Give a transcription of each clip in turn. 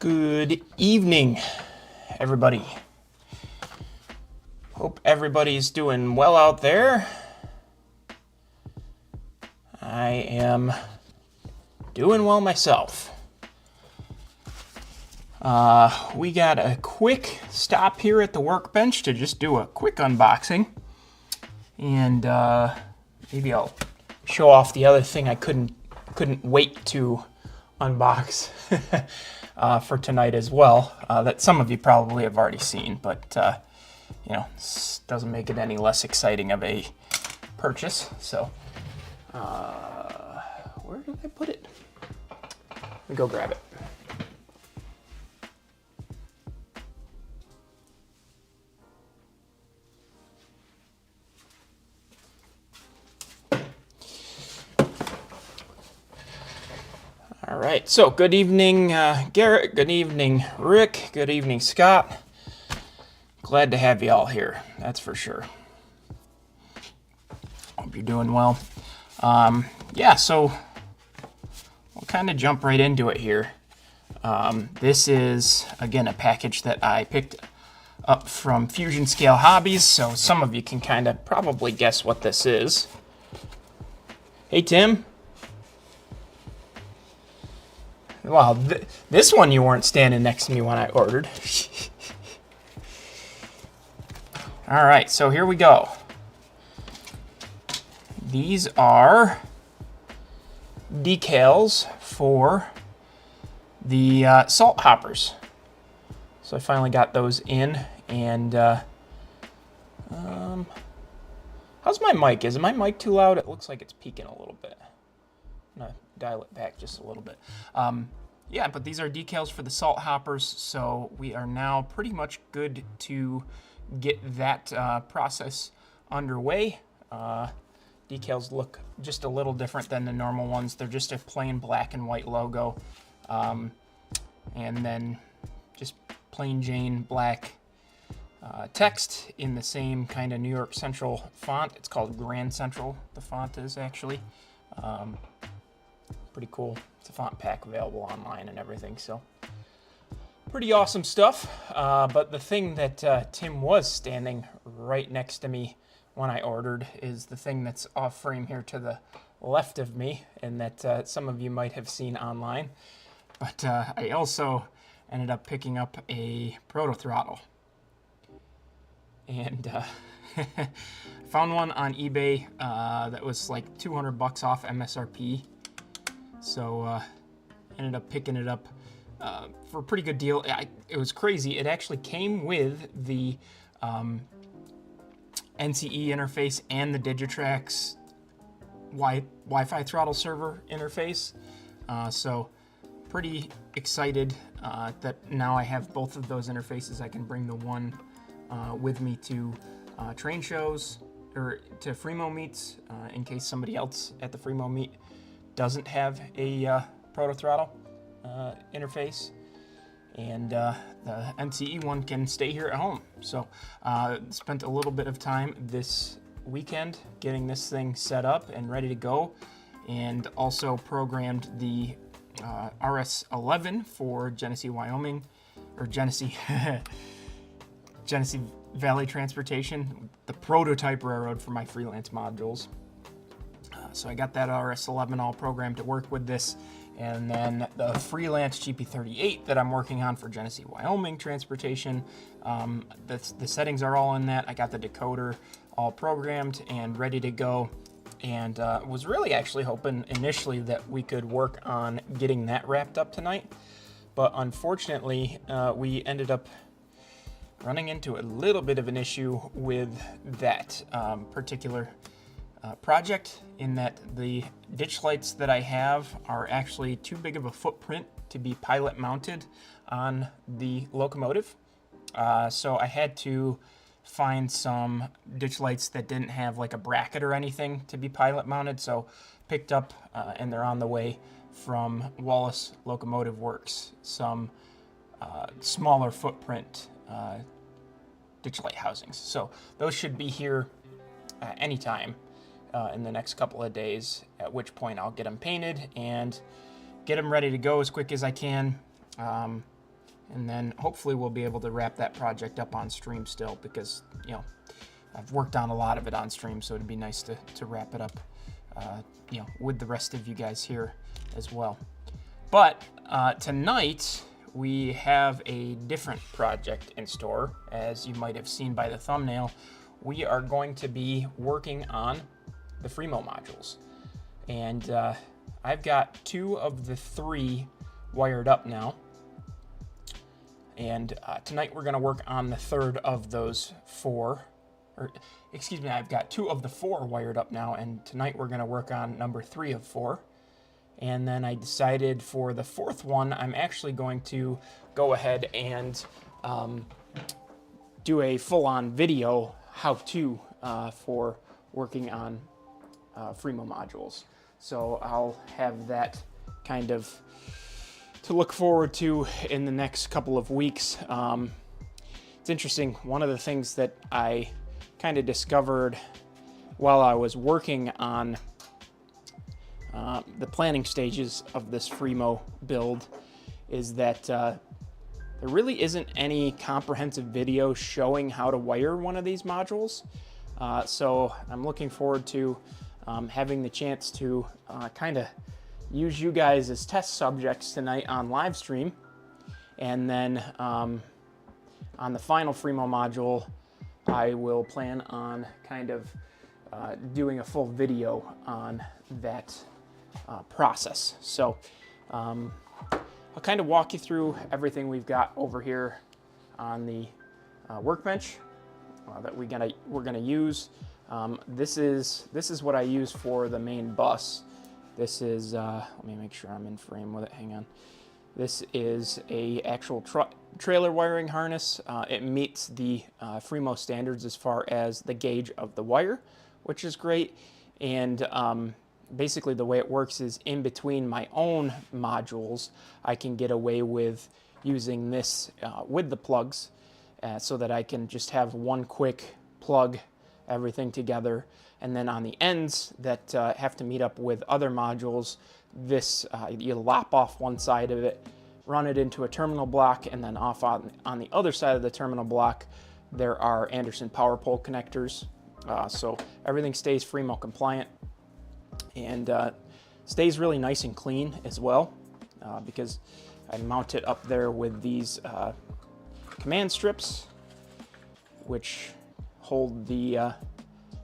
Good evening, everybody. Hope everybody's doing well out there. I am doing well myself. We got a quick stop here at the workbench to just do a quick unboxing. And maybe I'll show off the other thing I couldn't wait to unbox for tonight as well, that some of you probably have already seen, but this doesn't make it any less exciting of a purchase. So where did I put it? Let me go grab it. All right, so good evening, Garrett. Good evening, Rick. Good evening, Scott. Glad to have you all here, that's for sure. Hope you're doing well. So we'll kind of jump right into it here. This is, again, a package that I picked up from Fusion Scale Hobbies, so some of you can kind of probably guess what this is. Hey, Tim. Well, this one you weren't standing next to me when I ordered. All right, so here we go. These are decals for the salt hoppers. So I finally got those in, and how's my mic? Is my mic too loud? It looks like it's peaking a little bit. I'm gonna dial it back just a little bit. But these are decals for the salt hoppers, so we are now pretty much good to get that process underway. Decals look just a little different than the normal ones. They're just a plain black and white logo, and then just plain Jane black text in the same kind of New York Central font. It's called Grand Central, the font is actually. Pretty cool. It's a font pack available online and everything, so pretty awesome stuff. But the thing that Tim was standing right next to me when I ordered is the thing that's off frame here to the left of me, and that some of you might have seen online. But I also ended up picking up a proto throttle, and found one on eBay that was like $200 off MSRP. So ended up picking it up for a pretty good deal. It was crazy. It actually came with the NCE interface and the Digitrax Wi-Fi throttle server interface. So pretty excited that now I have both of those interfaces. I can bring the one with me to train shows or to Fremo meets in case somebody else at the Fremo meet doesn't have a proto throttle interface, and the NCE one can stay here at home. So spent a little bit of time this weekend getting this thing set up and ready to go, and also programmed the RS11 for Genesee, Wyoming, or Genesee Genesee Valley Transportation, the prototype railroad for my freelance modules. So I got that RS11 all programmed to work with this, and then the freelance GP38 that I'm working on for Genesee, Wyoming transportation. The settings are all in that. I got the decoder all programmed and ready to go, and was really actually hoping initially that we could work on getting that wrapped up tonight. But unfortunately, we ended up running into a little bit of an issue with that particular project, in that the ditch lights that I have are actually too big of a footprint to be pilot mounted on the locomotive. So I had to find some ditch lights that didn't have like a bracket or anything to be pilot mounted. So picked up, and they're on the way from Wallace Locomotive Works, some smaller footprint ditch light housings. So those should be here anytime in the next couple of days, at which point I'll get them painted and get them ready to go as quick as I can. and then hopefully we'll be able to wrap that project up on stream still, because I've worked on a lot of it on stream, so it'd be nice to wrap it up with the rest of you guys here as well. But tonight we have a different project in store. As you might have seen by the thumbnail, we are going to be working on the Fremo modules. And I've got 2 of the 3 wired up now. And tonight we're going to work on the 3rd of those 4. Or, excuse me, I've got 2 of the 4 wired up now, and tonight we're going to work on number 3 of 4. And then I decided for the 4th one, I'm actually going to go ahead and do a full-on video how-to for working on Fremo modules. So I'll have that kind of to look forward to in the next couple of weeks. It's interesting, one of the things that I kind of discovered while I was working on the planning stages of this Fremo build is that there really isn't any comprehensive video showing how to wire one of these modules. So I'm looking forward to having the chance to kind of use you guys as test subjects tonight on live stream. And then on the final Fremo module, I will plan on kind of doing a full video on that process. So I'll kind of walk you through everything we've got over here on the workbench that we're gonna use. This is what I use for the main bus. This is let me make sure I'm in frame with it. Hang on. This is a actual trailer wiring harness. It meets the Fremo standards as far as the gauge of the wire, which is great. And basically the way it works is in between my own modules, I can get away with using this with the plugs so that I can just have one quick plug everything together. And then on the ends that have to meet up with other modules, this you lop off one side of it, run it into a terminal block, and then off on the other side of the terminal block, there are Anderson power pole connectors. So everything stays Fremo compliant and stays really nice and clean as well, because I mount it up there with these command strips, which hold the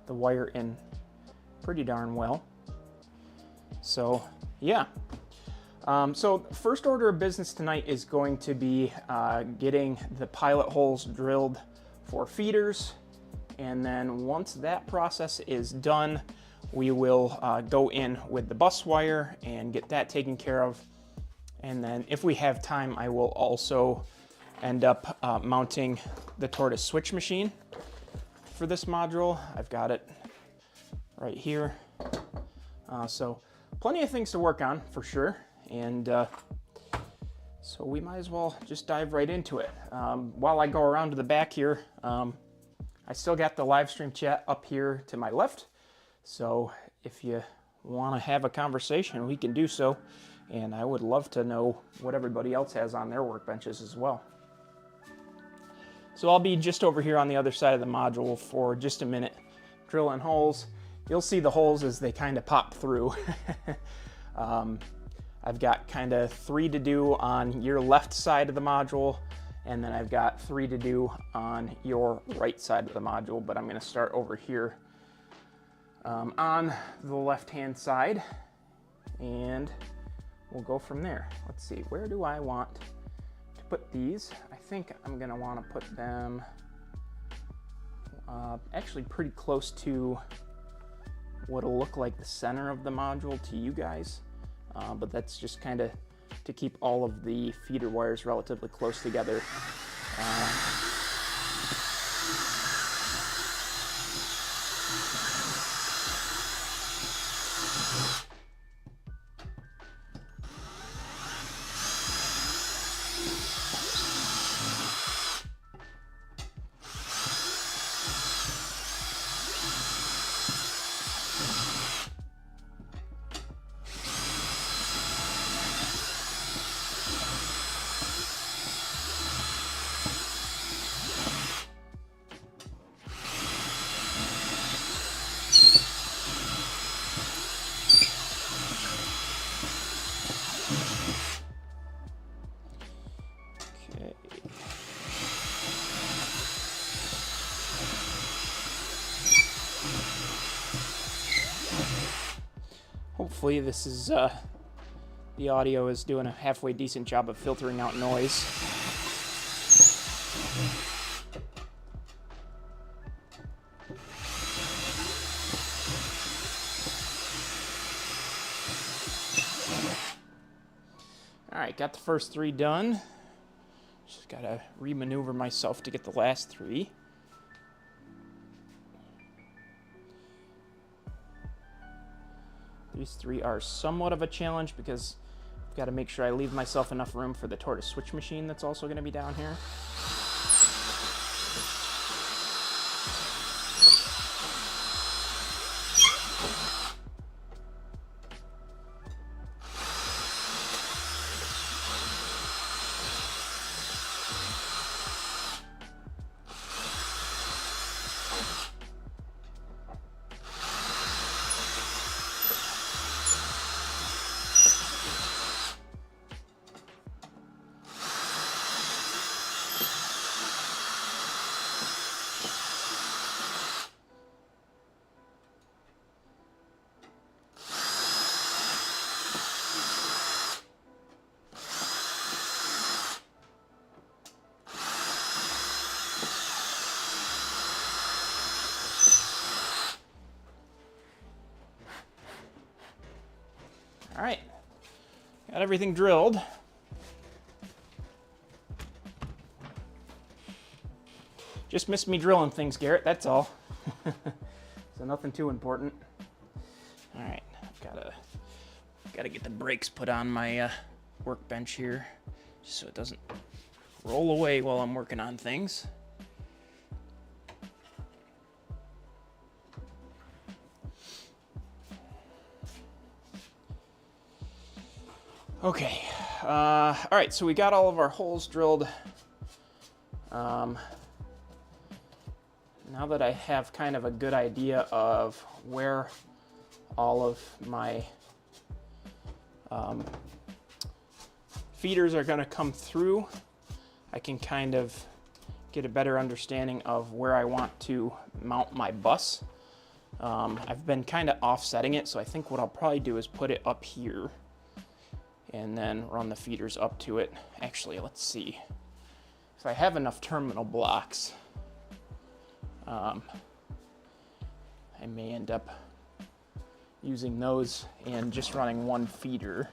wire in pretty darn well. So yeah. So first order of business tonight is going to be getting the pilot holes drilled for feeders, and then once that process is done, we will go in with the bus wire and get that taken care of. And then if we have time, I will also end up mounting the tortoise switch machine for this module. I've got it right here. So plenty of things to work on for sure. And so we might as well just dive right into it. While I go around to the back here, I still got the live stream chat up here to my left. So if you want to have a conversation, we can do so. And I would love to know what everybody else has on their workbenches as well. So I'll be just over here on the other side of the module for just a minute, drilling holes. You'll see the holes as they kind of pop through. I've got kind of 3 to do on your left side of the module, and then I've got 3 to do on your right side of the module, but I'm going to start over here on the left-hand side, and we'll go from there. Let's see, where do I want to put these? I think I'm going to want to put them actually pretty close to what'll look like the center of the module to you guys. But that's just kind of to keep all of the feeder wires relatively close together. hopefully this is, the audio is doing a halfway decent job of filtering out noise. Alright, got the first 3 done. Just gotta remaneuver myself to get the last 3. These 3 are somewhat of a challenge because I've got to make sure I leave myself enough room for the tortoise switch machine that's also going to be down here. All right, got everything drilled. Just missed me drilling things, Garrett, that's all. So nothing too important. All right, gotta get the brakes put on my workbench here, just so it doesn't roll away while I'm working on things. Okay, all right, so we got all of our holes drilled. Now that I have kind of a good idea of where all of my feeders are going to come through, I can kind of get a better understanding of where I want to mount my bus. I've been kind of offsetting it, so I think what I'll probably do is put it up here and then run the feeders up to it. Actually, let's see. If I have enough terminal blocks, I may end up using those and just running one feeder.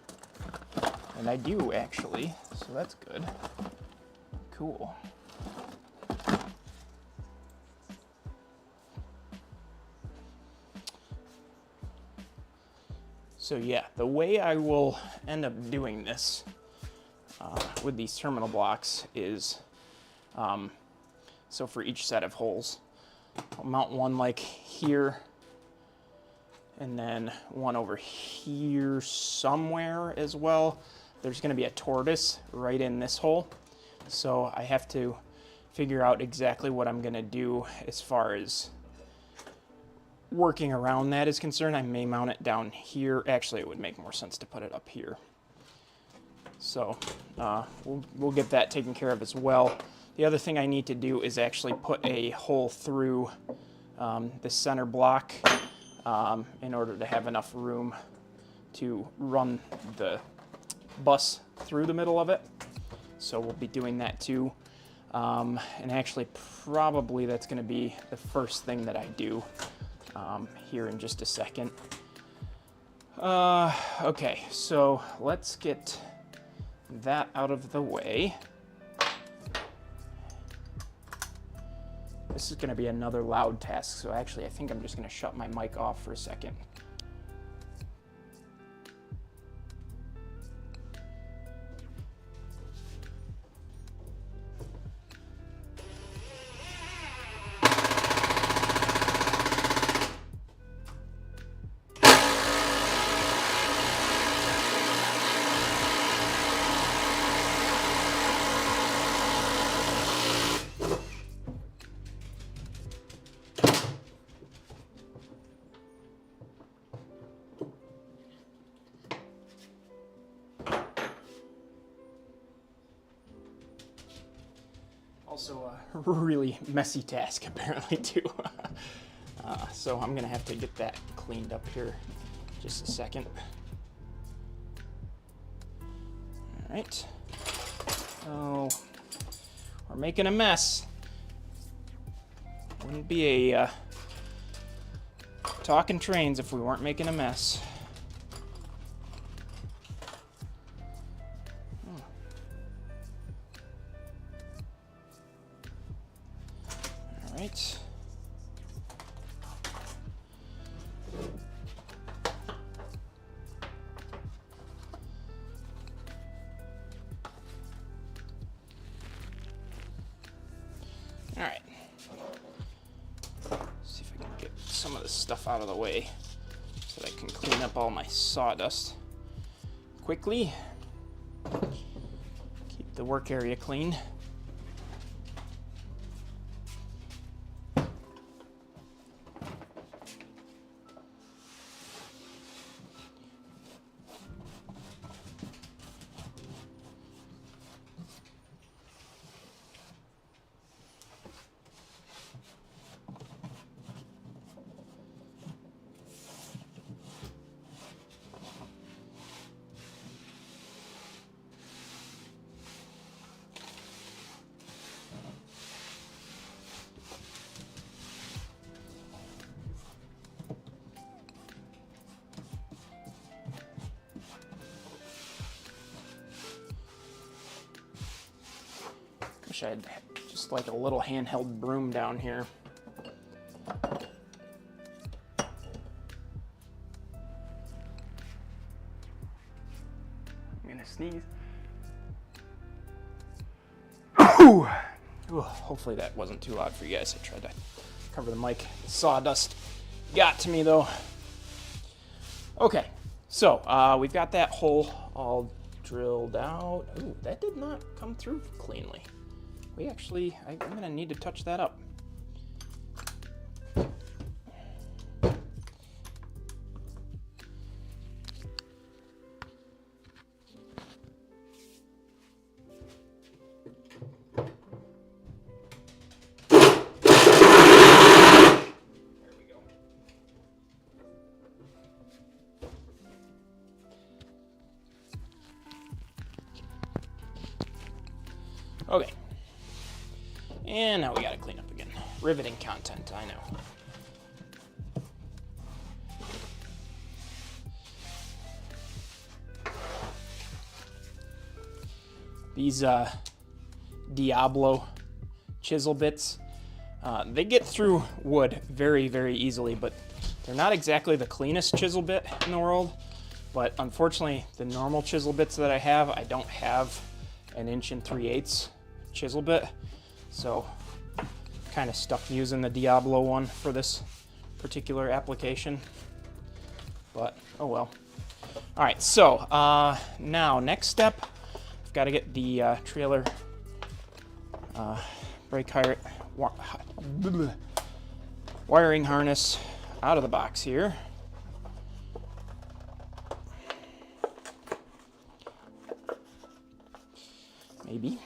And I do, actually, so that's good. Cool. So yeah, the way I will end up doing this with these terminal blocks is, so for each set of holes, I'll mount one like here, and then one over here somewhere as well. There's going to be a tortoise right in this hole, so I have to figure out exactly what I'm going to do as far as working around that is concerned. I may mount it down here. Actually, it would make more sense to put it up here. So we'll get that taken care of as well. The other thing I need to do is actually put a hole through the center block in order to have enough room to run the bus through the middle of it. So we'll be doing that too. And actually, probably that's going to be the first thing that I do here in just a second. Okay, so let's get that out of the way. This is going to be another loud task, so actually I think I'm just going to shut my mic off for a second. Also a really messy task apparently too. So I'm gonna have to get that cleaned up here just a second. All right. Oh, we're making a mess. Wouldn't be a Talkin trains if we weren't making a mess. All right. All right. See if I can get some of this stuff out of the way so that I can clean up all my sawdust quickly. Keep the work area clean. Wish I had just like a little handheld broom down here. I'm gonna sneeze. Ooh, hopefully that wasn't too loud for you guys. I tried to cover the mic. Sawdust got to me though. Okay, so we've got that hole all drilled out. Ooh, that did not come through cleanly. We actually, I'm gonna need to touch that up. Okay. And now we gotta clean up again. Riveting content, I know. These Diablo chisel bits, they get through wood very, very easily, but they're not exactly the cleanest chisel bit in the world. But unfortunately, the normal chisel bits that I have, I don't have an 1 3/8 chisel bit. So kind of stuck using the Diablo one for this particular application, but oh well. All right, so now next step, I've got to get the trailer brake wiring harness out of the box here. Maybe.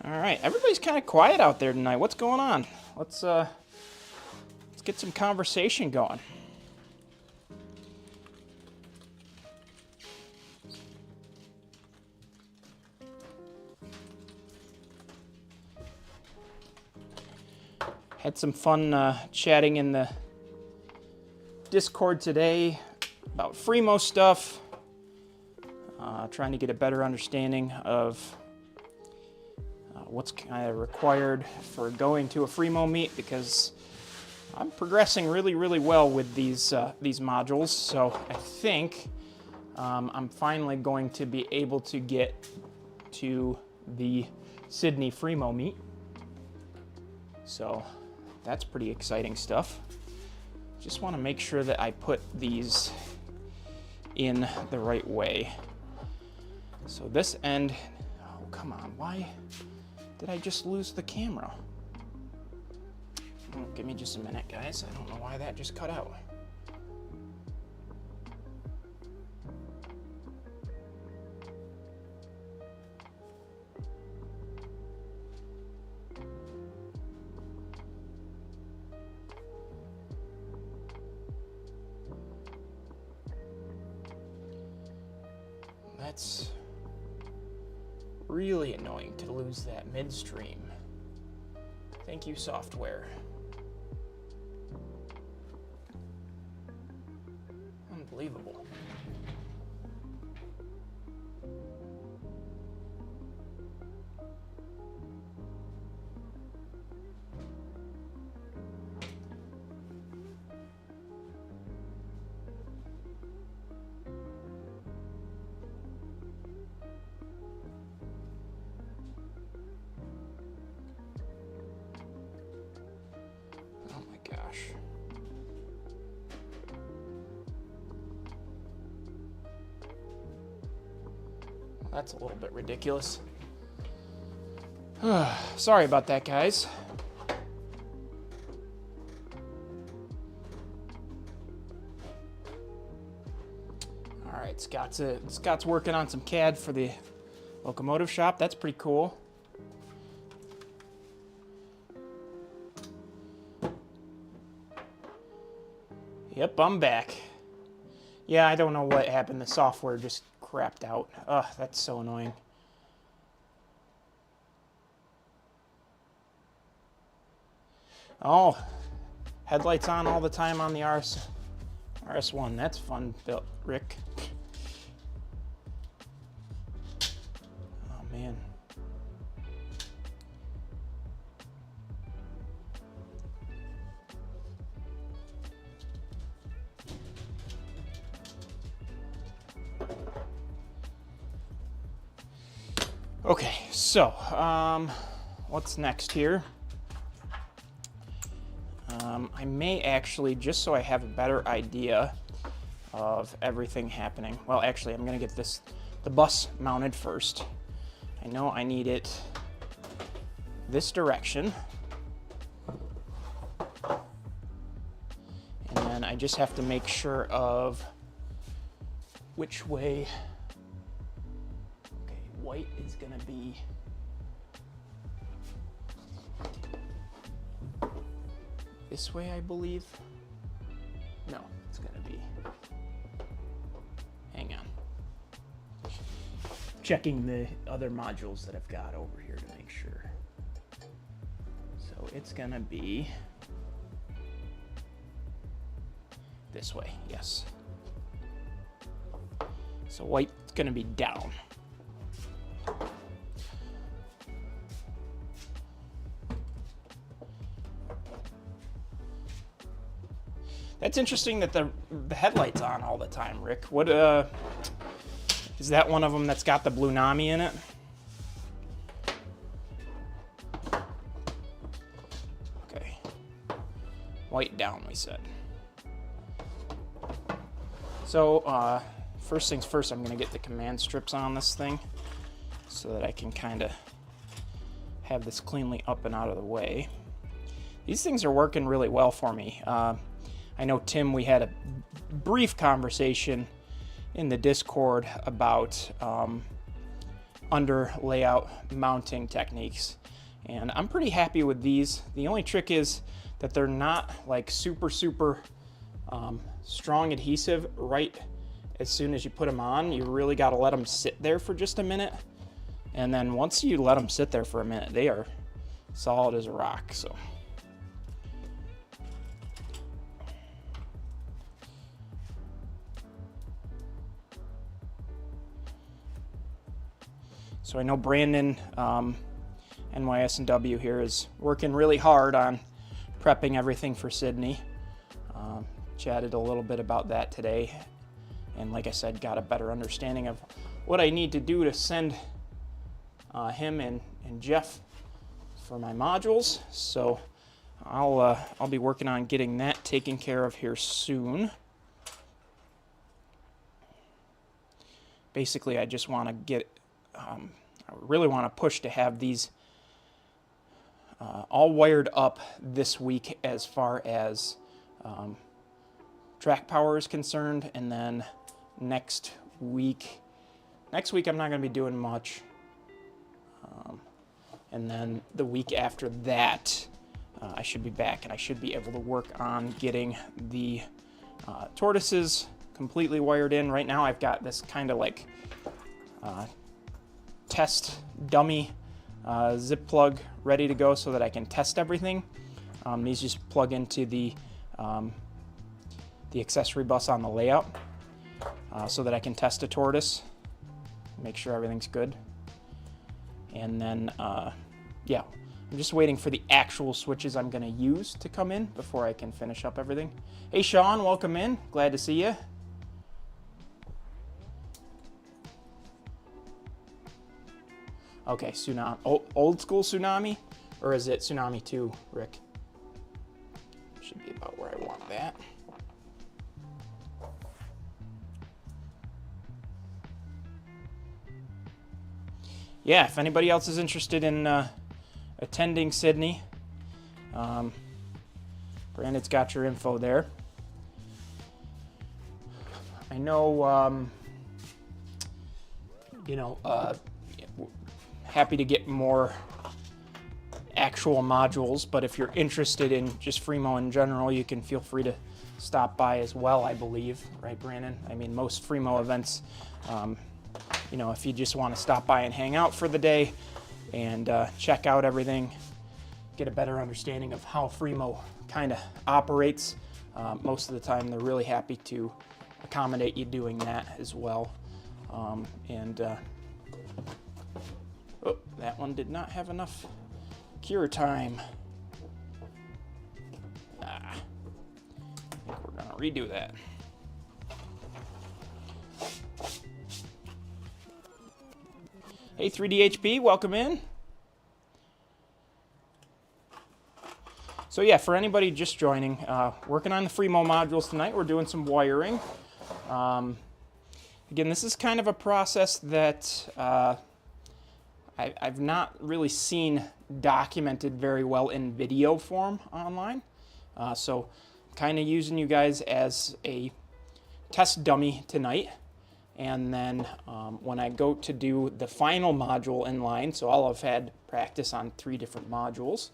All right, everybody's kind of quiet out there tonight. What's going on? Let's get some conversation going. Had some fun chatting in the Discord today about Fremo stuff, trying to get a better understanding of what's kind of required for going to a Fremo meet, because I'm progressing really, really well with these modules. So I think I'm finally going to be able to get to the Sydney Fremo meet. So that's pretty exciting stuff. Just want to make sure that I put these in the right way. So this end, oh come on, why did I just lose the camera? Oh, give me just a minute, guys. I don't know why that just cut out. that's really annoying to lose that midstream. Thank you, software. Unbelievable. Oh my gosh. That's a little bit ridiculous. Sorry about that, guys. All right, Scott's working on some CAD for the locomotive shop. That's pretty cool. Yep, I'm back. Yeah, I don't know what happened. The software just crapped out. Ugh, that's so annoying. Oh, headlights on all the time on the RS1. That's fun, Rick. Oh, man. Okay, so, what's next here? I may actually, just so I have a better idea of everything happening. Well, actually, I'm going to get the bus mounted first. I know I need it this direction. And then I just have to make sure of which way. Okay, white is going to be this way, I believe. No, it's going to be, hang on. Checking the other modules that I've got over here to make sure. So it's going to be this way, yes. So white's going to be down. That's interesting that the headlight's on all the time, Rick. What, is that one of them that's got the Blue Nami in it? Okay. White down, we said. So, first things first, I'm going to get the command strips on this thing so that I can kind of have this cleanly up and out of the way. These things are working really well for me. I know, Tim, we had a brief conversation in the Discord about under layout mounting techniques, and I'm pretty happy with these. The only trick is that they're not like super strong adhesive right as soon as you put them on. You really got to let them sit there for just a minute, and then once you let them sit there for a minute, they are solid as a rock. So I know Brandon, NYS&W here, is working really hard on prepping everything for Sydney. Chatted a little bit about that today, and like I said, got a better understanding of what I need to do to send him and Jeff for my modules. So I'll be working on getting that taken care of here soon. Basically, I just want to get. I really want to push to have these all wired up this week as far as track power is concerned, and then next week I'm not going to be doing much, and then the week after that I should be back, and I should be able to work on getting the tortoises completely wired in. Right now I've got this kind of like test dummy zip plug ready to go so that I can test everything. These just plug into the accessory bus on the layout so that I can test a tortoise, make sure everything's good. And then, yeah, I'm just waiting for the actual switches I'm going to use to come in before I can finish up everything. Hey, Sean, welcome in. Glad to see you. Okay, Tsunami. Old school Tsunami? Or is it Tsunami 2, Rick? Should be about where I want that. Yeah, if anybody else is interested in attending Sydney, Brandon's got your info there. I know, happy to get more actual modules, but if you're interested in just Freemo in general, you can feel free to stop by as well, I believe. Right, Brandon? I mean, most Freemo events, if you just want to stop by and hang out for the day and check out everything, get a better understanding of how Freemo kind of operates, most of the time they're really happy to accommodate you doing that as well. Oh, that one did not have enough cure time. I think we're gonna redo that. Hey 3DHB, welcome in. So yeah, for anybody just joining, working on the Freemo modules tonight, we're doing some wiring. Again, this is kind of a process that I've not really seen documented very well in video form online. So kind of using you guys as a test dummy tonight. And then when I go to do the final module in line, so I'll have had practice on 3 different modules,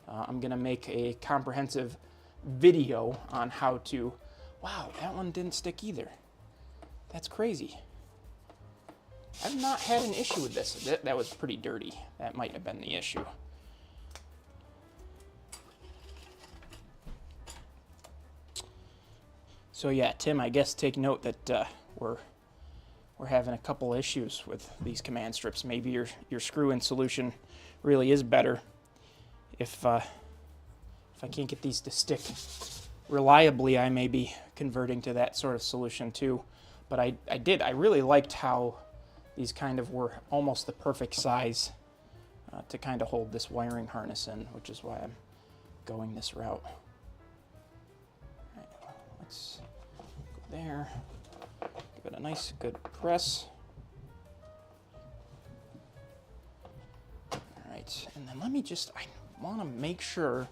I'm going to make a comprehensive video on how to... Wow, that one didn't stick either. That's crazy. I've not had an issue with this. That was pretty dirty. That might have been the issue. So yeah, Tim, I guess take note that we're having a couple issues with these command strips. Maybe your screw-in solution really is better. If I can't get these to stick reliably, I may be converting to that sort of solution too. But I really liked how these kind of were almost the perfect size to kind of hold this wiring harness in, which is why I'm going this route. All right, let's go there. Give it a nice, good press. All right, and then let me just, I want to make sure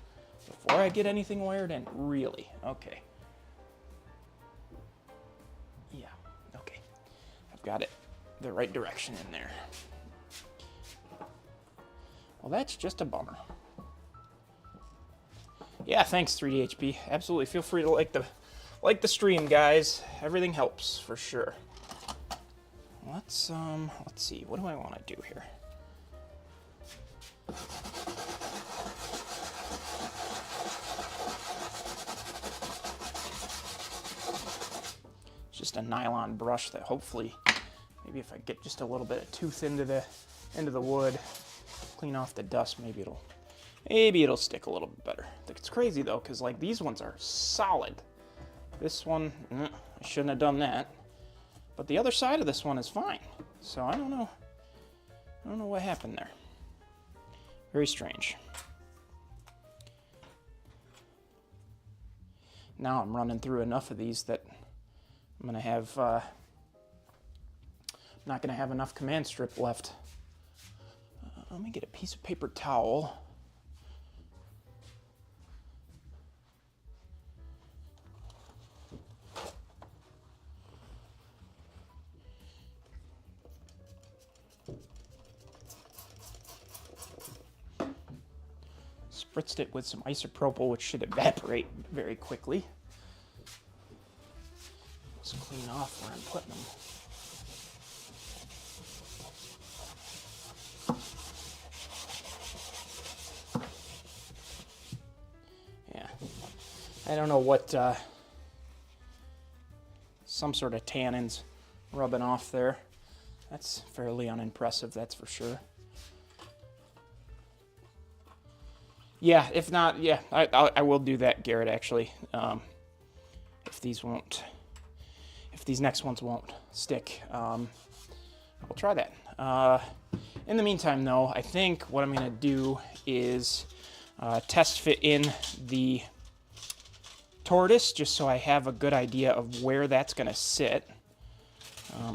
before I get anything wired in, really, okay. Yeah, okay. I've got it the right direction in there. Well, that's just a bummer. Yeah, thanks 3DHB. Absolutely. Feel free to like the stream, guys. Everything helps for sure. Let's see. What do I want to do here? It's just a nylon brush that hopefully, maybe if I get just a little bit of tooth into the wood, clean off the dust, maybe it'll stick a little bit better. It's crazy though, because like these ones are solid. This one, I shouldn't have done that. But the other side of this one is fine. So I don't know what happened there. Very strange. Now I'm running through enough of these that I'm gonna have, not gonna have enough command strip left. Let me get a piece of paper towel. Spritzed it with some isopropyl, which should evaporate very quickly. Let's clean off where I'm putting them. I don't know what, some sort of tannins rubbing off there. That's fairly unimpressive, that's for sure. Yeah, if not, yeah, I will do that, Garrett, actually. If these next ones won't stick, we'll try that. In the meantime, though, I think what I'm going to do is test fit in the tortoise, just so I have a good idea of where that's going to sit.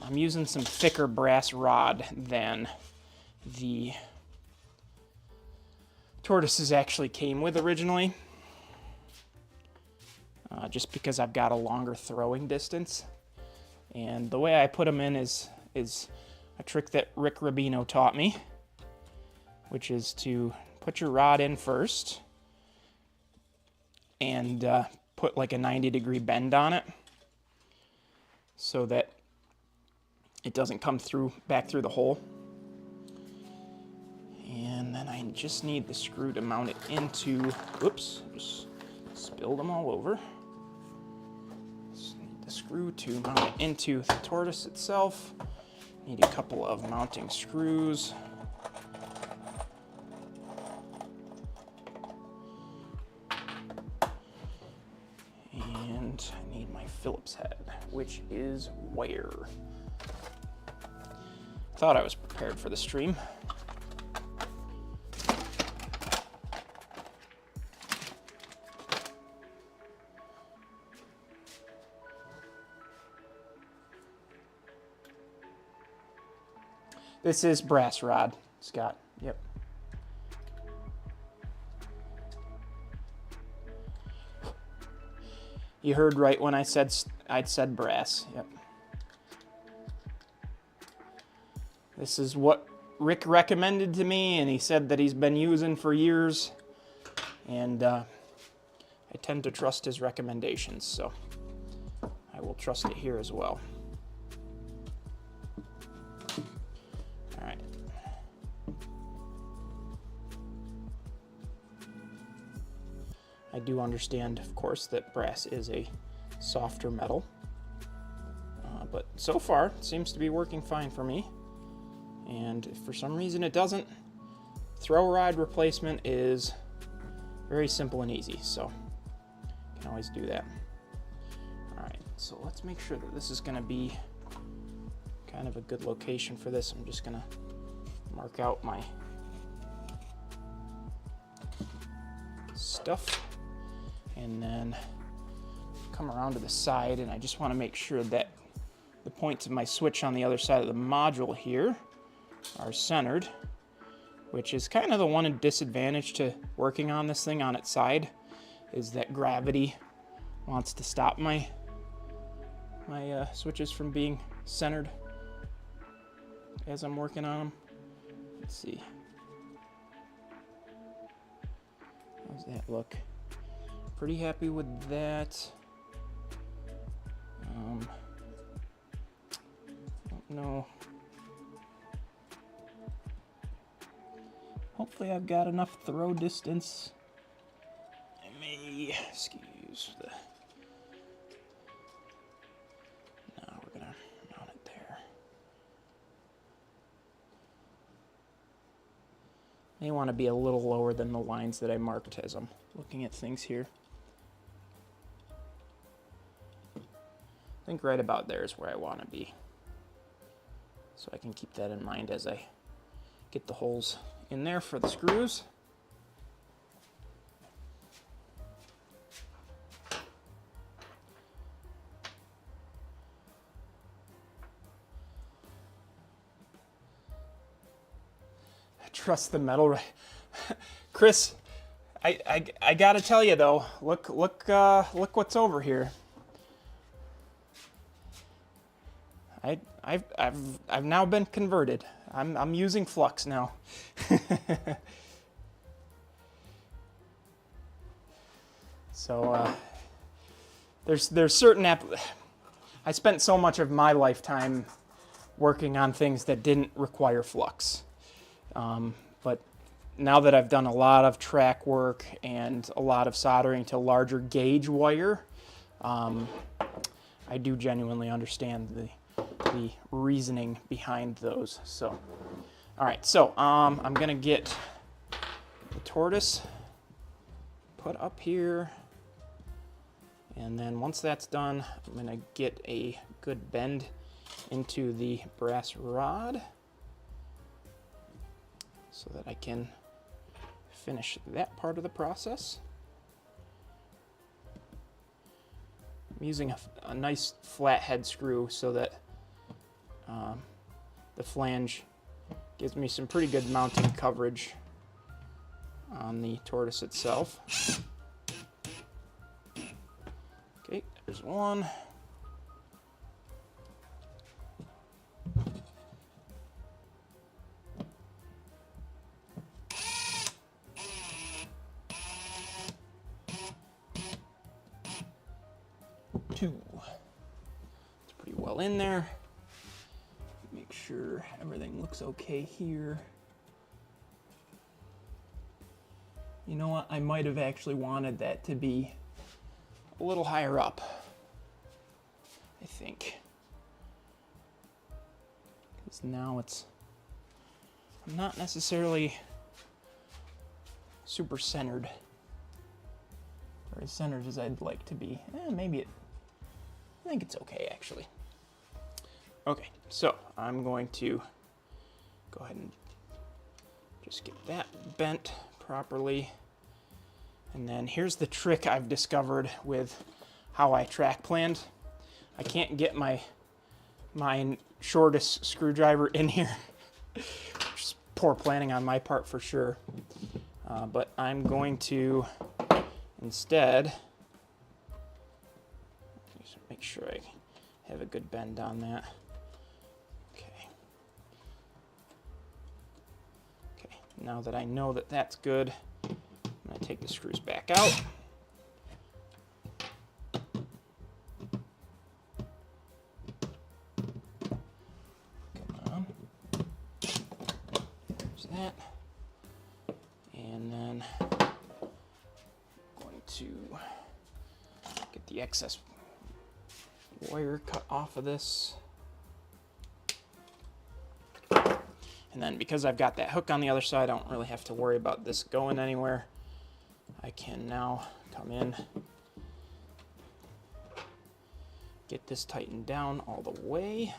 I'm using some thicker brass rod than the tortoises actually came with originally, just because I've got a longer throwing distance. And the way I put them in is a trick that Rick Rubino taught me, which is to put your rod in first and put like a 90-degree bend on it so that it doesn't come back through the hole. And then I just need the screw to mount it into, whoops, just spilled them all over. Just need the screw to mount it into the tortoise itself. Need a couple of mounting screws. And I need my Phillips head, which is where? Thought I was prepared for the stream. This is brass rod, Scott. Yep. You heard right when I'd said brass. Yep. This is what Rick recommended to me, and he said that he's been using for years. And I tend to trust his recommendations, so I will trust it here as well. All right. I do understand, of course, that brass is a softer metal, but so far it seems to be working fine for me. And if for some reason it doesn't, throw rod replacement is very simple and easy, so you can always do that. All right, so let's make sure that this is going to be kind of a good location for this. I'm just going to mark out my stuff and then come around to the side, and I just want to make sure that the points of my switch on the other side of the module here are centered, which is kind of the one disadvantage to working on this thing on its side, is that gravity wants to stop my switches from being centered as I'm working on them. Let's see. How's that look? Pretty happy with that. Don't know. Hopefully I've got enough throw distance. I may, excuse the, no, we're gonna mount it there. May want to be a little lower than the lines that I marked as I'm looking at things here. I think right about there is where I want to be. So I can keep that in mind as I get the holes in there for the screws. I trust the metal. Chris, I gotta tell you though, look what's over here. I've now been converted. I'm using flux now. So there's certain I spent so much of my lifetime working on things that didn't require flux, but now that I've done a lot of track work and a lot of soldering to larger gauge wire, I do genuinely understand the reasoning behind those. So, all right, so I'm gonna get the tortoise put up here, and then once that's done, I'm gonna get a good bend into the brass rod so that I can finish that part of the process. I'm using a nice flat head screw so that the flange gives me some pretty good mounting coverage on the tortoise itself. Okay, there's one. Two. It's pretty well in there. Make sure everything looks okay here. You know what? I might have actually wanted that to be a little higher up, I think. Because now I'm not necessarily super centered, or as centered as I'd like to be. I think it's okay, actually. Okay, so I'm going to go ahead and just get that bent properly. And then here's the trick I've discovered with how I track planned. I can't get my shortest screwdriver in here. Just poor planning on my part for sure. But I'm going to instead make sure I have a good bend on that. Okay. Okay, now that I know that that's good, I'm going to take the screws back out. Come on. There's that. And then I'm going to get the excess wire cut off of this. And then because I've got that hook on the other side, I don't really have to worry about this going anywhere. I can now come in, get this tightened down all the way.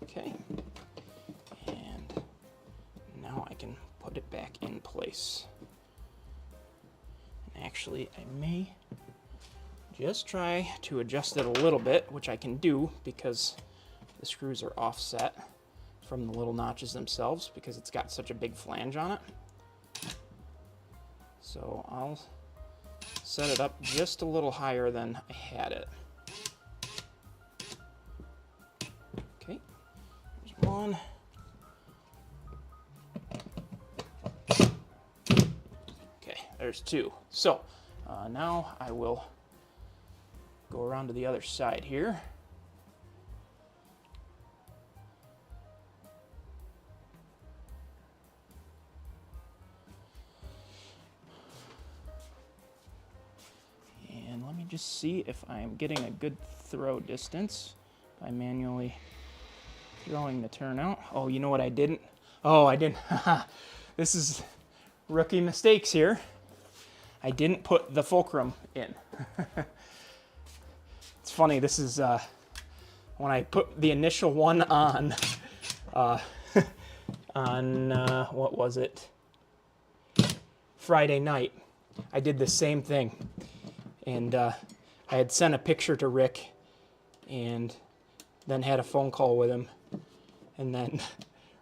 Okay. And now I can put it back in place. And actually, I may just try to adjust it a little bit, which I can do because the screws are offset from the little notches themselves because it's got such a big flange on it. So I'll set it up just a little higher than I had it. Okay, there's one. Okay, there's two. So now I will go around to the other side here. And let me just see if I'm getting a good throw distance by manually throwing the turnout. Oh, you know what I didn't? Oh, I didn't. This is rookie mistakes here. I didn't put the fulcrum in. It's funny, this is when I put the initial one on, what was it? Friday night, I did the same thing. And I had sent a picture to Rick and then had a phone call with him. And then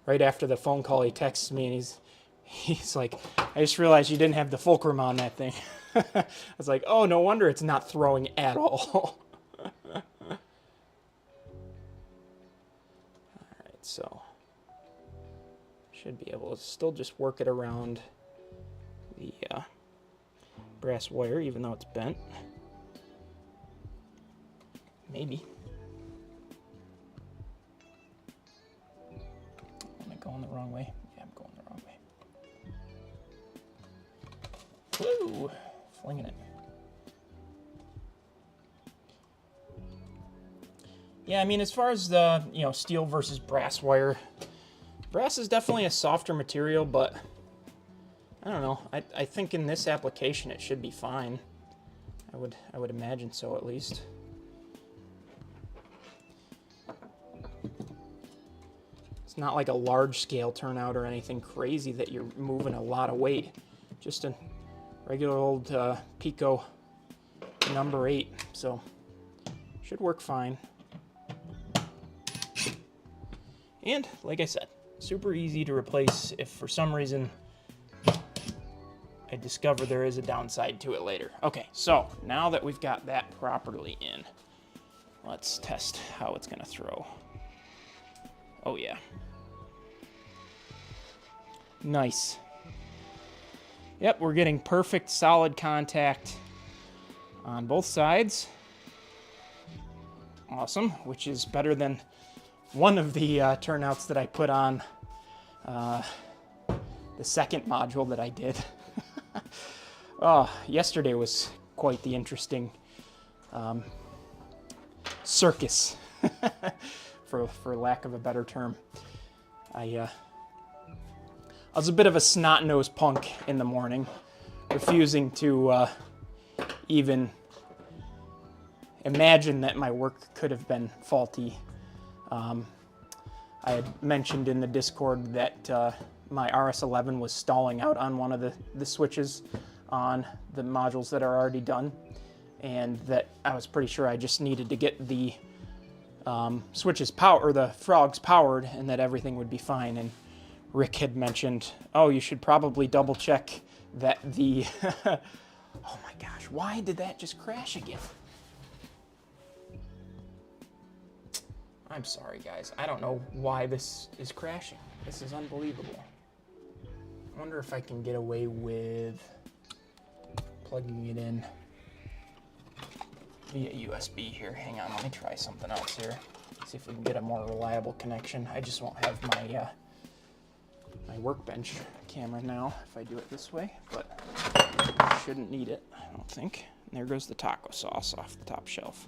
right after the phone call, he texts me and he's like, I just realized you didn't have the fulcrum on that thing. I was like, oh, no wonder it's not throwing at all. Alright, so should be able to still just work it around the brass wire, even though it's bent. Maybe. Am I going going the wrong way? Yeah, I'm going the wrong way. Woo! Flinging it. Yeah, I mean, as far as the, steel versus brass wire, brass is definitely a softer material, but I don't know. I think in this application it should be fine. I would imagine so, at least. It's not like a large scale turnout or anything crazy that you're moving a lot of weight. Just a regular old Pico number 8, so should work fine. And like I said, super easy to replace if for some reason I discover there is a downside to it later. Okay, so now that we've got that properly in, let's test how it's gonna throw. Oh yeah. Nice. Yep, we're getting perfect solid contact on both sides. Awesome, which is better than one of the turnouts that I put on the second module that I did. Oh, yesterday was quite the interesting circus, for lack of a better term. I was a bit of a snot-nosed punk in the morning, refusing to even imagine that my work could have been faulty. I had mentioned in the Discord that my RS11 was stalling out on one of the switches on the modules that are already done, and that I was pretty sure I just needed to get the switches or the frogs powered, and that everything would be fine. And Rick had mentioned, oh, you should probably double check that the oh my gosh, why did that just crash again? I'm sorry, guys. I don't know why this is crashing. This is unbelievable. I wonder if I can get away with plugging it in via USB here. Hang on, let me try something else here. See if we can get a more reliable connection. I just won't have my my workbench camera now if I do it this way, but I shouldn't need it, I don't think. And there goes the taco sauce off the top shelf.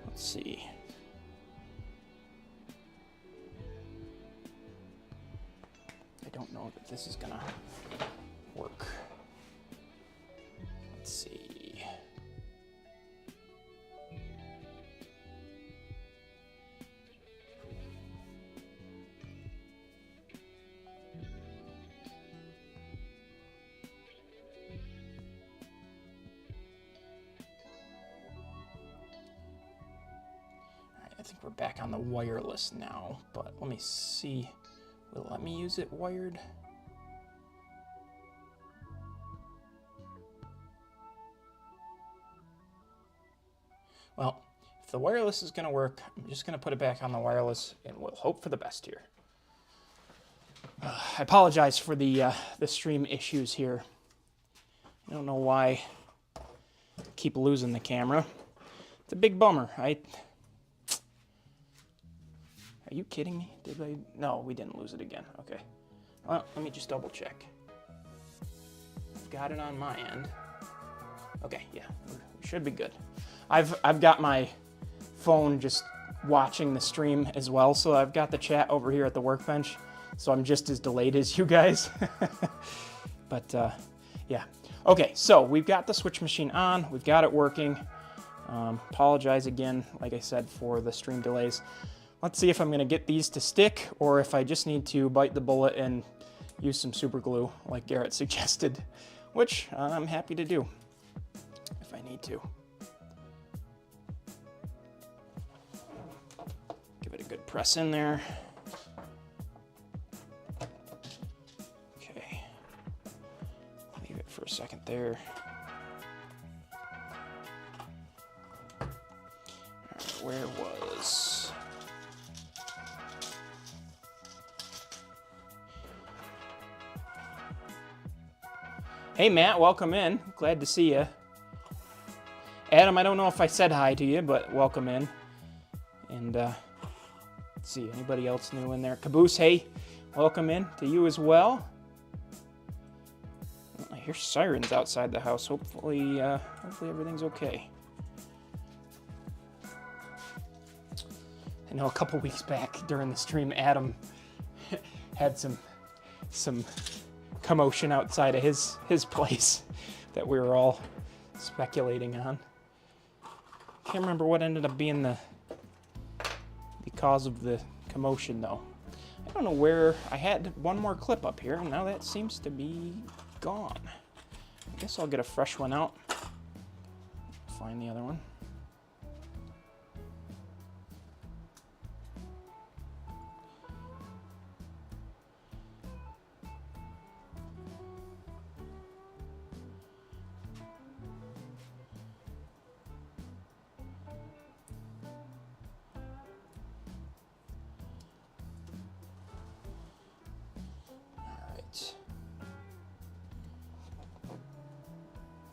Let's see. I don't know that this is gonna work. Let's see. I think we're back on the wireless now, but let me see. Will it let me use it wired? Well, if the wireless is going to work, I'm just going to put it back on the wireless, and we'll hope for the best here. I apologize for the stream issues here. I don't know why I keep losing the camera. It's a big bummer. Are you kidding me? Did I? No, we didn't lose it again. Okay. Well, let me just double check. I've got it on my end. Okay, yeah, we should be good. I've got my phone just watching the stream as well, so I've got the chat over here at the workbench, so I'm just as delayed as you guys. But yeah. Okay, so we've got the switch machine on. We've got it working. Apologize again, like I said, for the stream delays. Let's see if I'm going to get these to stick, or if I just need to bite the bullet and use some super glue, like Garrett suggested, which I'm happy to do if I need to. Give it a good press in there. Okay. Leave it for a second there. All right, where was... Hey Matt, welcome in. Glad to see you. Adam, I don't know if I said hi to you, but welcome in. And Let's see, anybody else new in there? Caboose, hey, welcome in to you as well. I hear sirens outside the house. Hopefully everything's okay. I know a couple weeks back during the stream, Adam had some commotion outside of his place that we were all speculating on. Can't remember what ended up being the cause of the commotion, though. I don't know where... I had one more clip up here, and now that seems to be gone. I guess I'll get a fresh one out. Find the other one.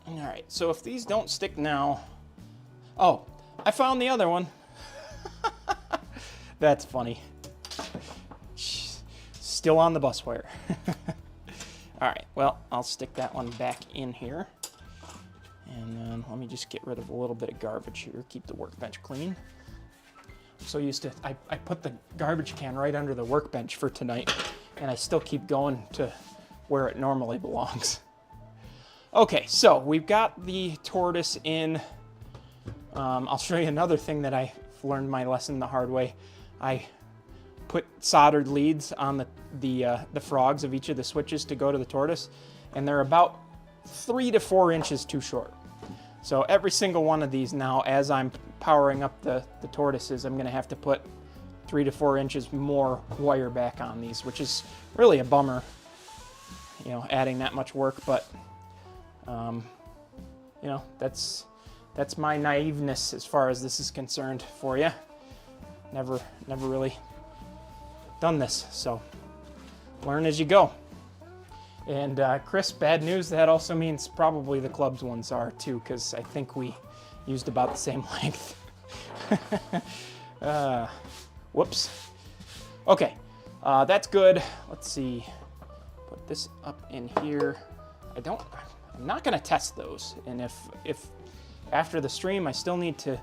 Alright, so if these don't stick now... Oh, I found the other one. That's funny. Still on the bus wire. Alright, well, I'll stick that one back in here. And then let me just get rid of a little bit of garbage here, keep the workbench clean. I'm so used to... I put the garbage can right under the workbench for tonight, and I still keep going to where it normally belongs. Okay, so we've got the tortoise in. I'll show you another thing that I learned my lesson the hard way. I put soldered leads on the frogs of each of the switches to go to the tortoise, and they're about 3 to 4 inches too short. So every single one of these now, as I'm powering up the tortoises, I'm going to have to put 3 to 4 inches more wire back on these, which is really a bummer, you know, adding that much work, but... you know, that's my naiveness as far as this is concerned for you. Never really done this, so learn as you go. And Chris, bad news, that also means probably the club's ones are too, because I think we used about the same length. Whoops. Okay, that's good. Let's see. Put this up in here. I'm not going to test those, and if after the stream I still need to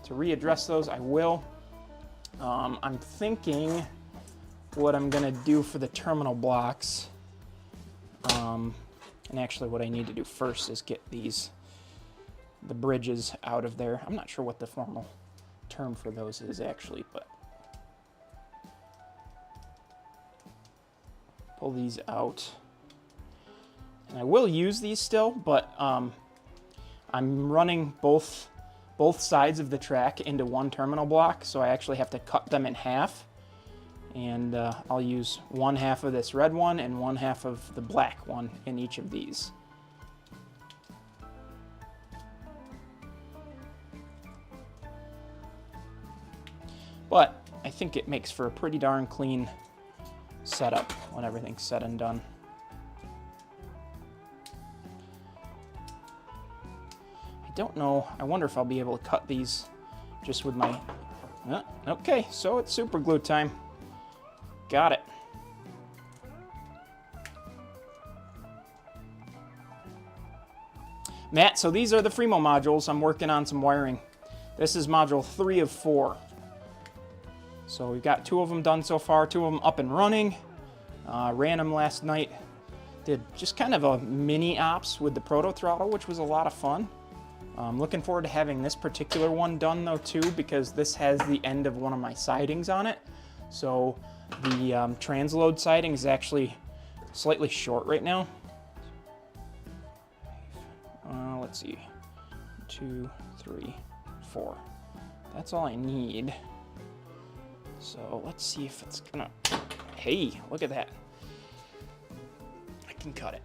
readdress those, I will. I'm thinking what I'm going to do for the terminal blocks, and actually what I need to do first is get the bridges out of there. I'm not sure what the formal term for those is actually, but pull these out. And I will use these still, but I'm running both sides of the track into one terminal block, so I actually have to cut them in half. And I'll use one half of this red one and one half of the black one in each of these. But I think it makes for a pretty darn clean setup when everything's said and done. Don't know. I wonder if I'll be able to cut these just with my... okay, so it's super glue time. Got it. Matt, so these are the Fremo modules. I'm working on some wiring. This is module 3 of 4. So we've got 2 of them done so far, 2 of them up and running. Ran them last night. Did just kind of a mini ops with the proto throttle, which was a lot of fun. I'm looking forward to having this particular one done though too, because this has the end of one of my sidings on it. So the transload siding is actually slightly short right now. Let's see, 2, 3, 4. That's all I need. So let's see if it's gonna, hey, look at that. I can cut it.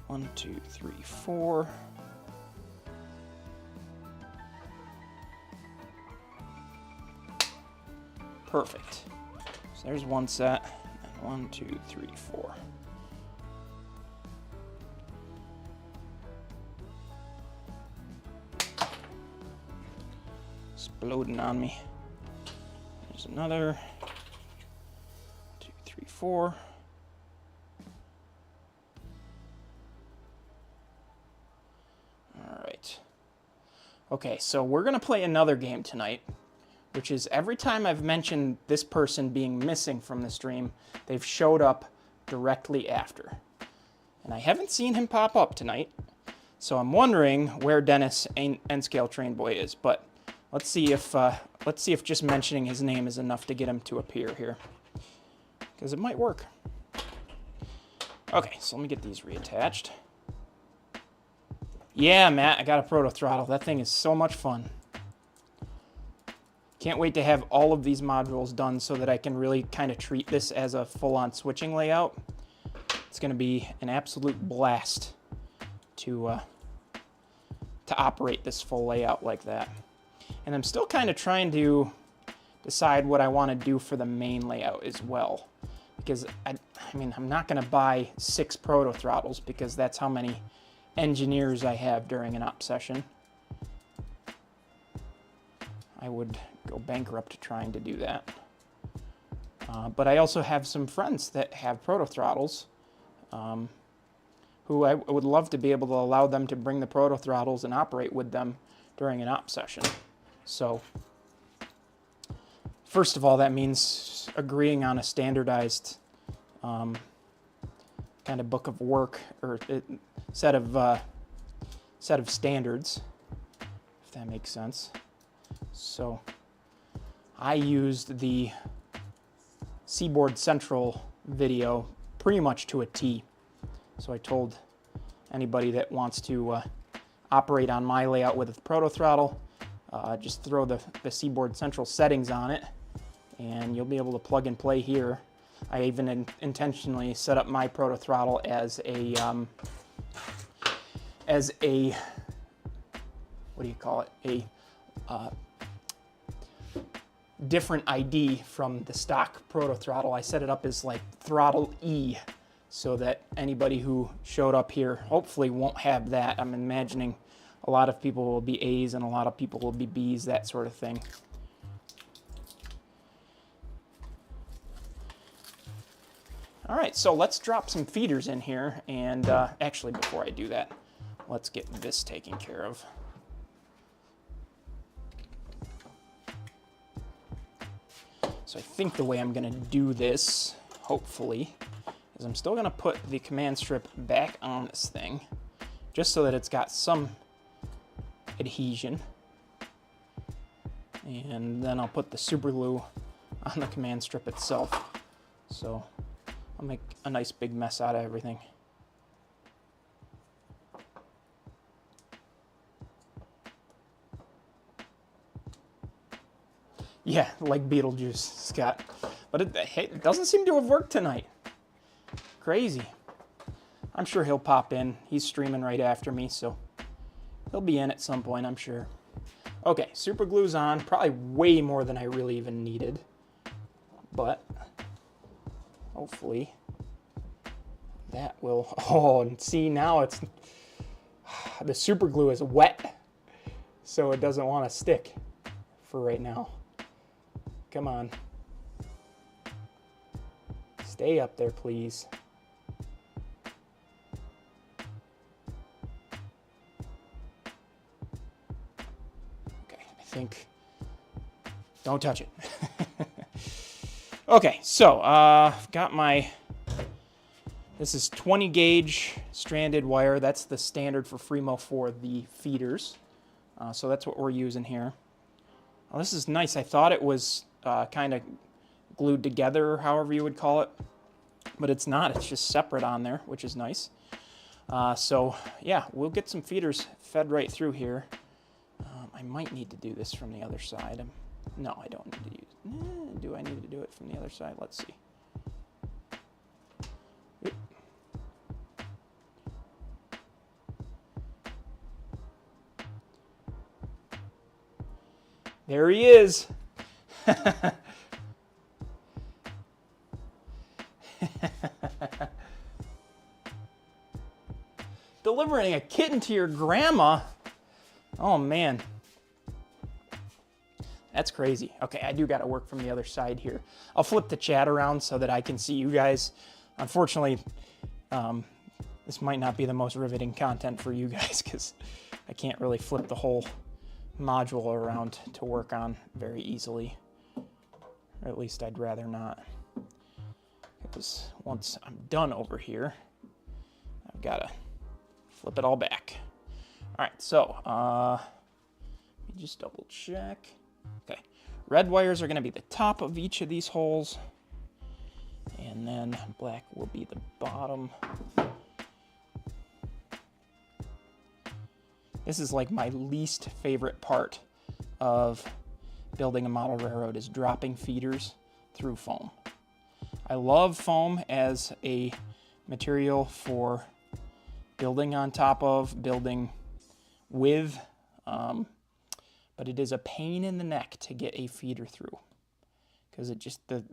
1, 2, 3, 4. Perfect. So there's one set. And 1, 2, 3, 4. exploding on me. There's another. 2, 3, 4. All right. Okay, so we're going to play another game tonight, which is every time I've mentioned this person being missing from the stream, they've showed up directly after. And I haven't seen him pop up tonight, so I'm wondering where Dennis N-Scale Train Boy is, but let's see if just mentioning his name is enough to get him to appear here, because it might work. Okay, so let me get these reattached. Yeah, Matt, I got a proto throttle. That thing is so much fun. Can't wait to have all of these modules done so that I can really kind of treat this as a full-on switching layout. It's going to be an absolute blast to operate this full layout like that. And I'm still kind of trying to decide what I want to do for the main layout as well. Because, I mean, I'm not going to buy 6 proto throttles because that's how many engineers I have during an op session. I would go bankrupt trying to do that. But I also have some friends that have proto throttles who I would love to be able to allow them to bring the proto throttles and operate with them during an op session. So, first of all, that means agreeing on a standardized kind of book of work or set of standards, if that makes sense. So, I used the Seaboard Central video pretty much to a T. So I told anybody that wants to operate on my layout with a proto throttle, just throw the Seaboard Central settings on it, and you'll be able to plug and play here. I even intentionally set up my proto throttle as a what do you call it? A different ID from the stock proto throttle. I set it up as like throttle E, so that anybody who showed up here hopefully won't have that. I'm imagining a lot of people will be A's and a lot of people will be B's, that sort of thing. All right, so let's drop some feeders in here, and actually before I do that, let's get this taken care of. So I think the way I'm gonna do this, hopefully, is I'm still gonna put the command strip back on this thing, just so that it's got some adhesion. And then I'll put the super glue on the command strip itself. So I'll make a nice big mess out of everything. Yeah, like Beetlejuice, Scott. But it doesn't seem to have worked tonight. Crazy. I'm sure he'll pop in. He's streaming right after me, so he'll be in at some point, I'm sure. Okay, super glue's on. Probably way more than I really even needed. But hopefully that will... Oh, and see, now it's... The super glue is wet, so it doesn't want to stick for right now. Come on. Stay up there, please. Okay, I think... Don't touch it. Okay, so, I've got my... This is 20 gauge stranded wire. That's the standard for Fremo for the feeders. So that's what we're using here. Well, this is nice. I thought it was kind of glued together, or however you would call it. But it's not. It's just separate on there, which is nice. So, yeah, we'll get some feeders fed right through here. I might need to do this from the other side. No, I don't need to use... Do I need to do it from the other side? Let's see. Oop. There he is. Delivering a kitten to your grandma. Oh, man. That's crazy. Okay, I do got to work from the other side here. I'll flip the chat around so that I can see you guys. Unfortunately, this might not be the most riveting content for you guys because I can't really flip the whole module around to work on very easily. Or at least I'd rather not. Because once I'm done over here, I've got to flip it all back. All right, so let me just double check. Okay, red wires are going to be the top of each of these holes, and then black will be the bottom. This is like my least favorite part of building a model railroad is dropping feeders through foam. I love foam as a material for building on top of, building with, but it is a pain in the neck to get a feeder through because it just, the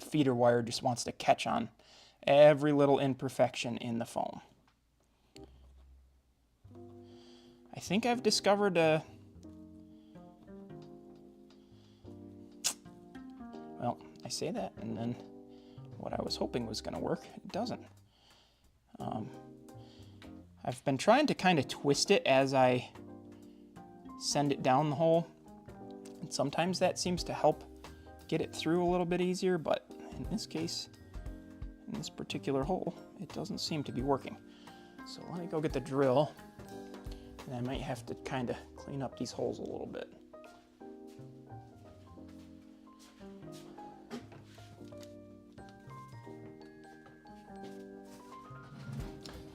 feeder wire just wants to catch on every little imperfection in the foam. I think I've discovered well, I say that, and then what I was hoping was going to work, it doesn't. I've been trying to kind of twist it as I send it down the hole, and sometimes that seems to help get it through a little bit easier, but in this case, in this particular hole, it doesn't seem to be working. So let me go get the drill, and I might have to kind of clean up these holes a little bit.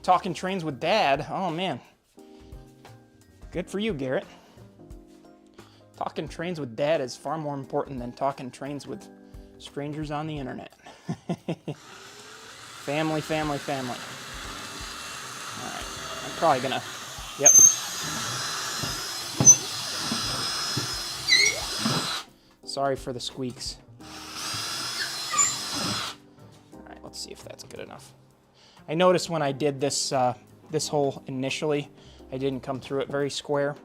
Talking trains with Dad. Oh man. Good for you, Garrett. Talking trains with Dad is far more important than talking trains with strangers on the internet. Family, family, family. All right. I'm probably gonna, yep. Sorry for the squeaks. All right, let's see if that's good enough. I noticed when I did this this hole initially, I didn't come through it very square.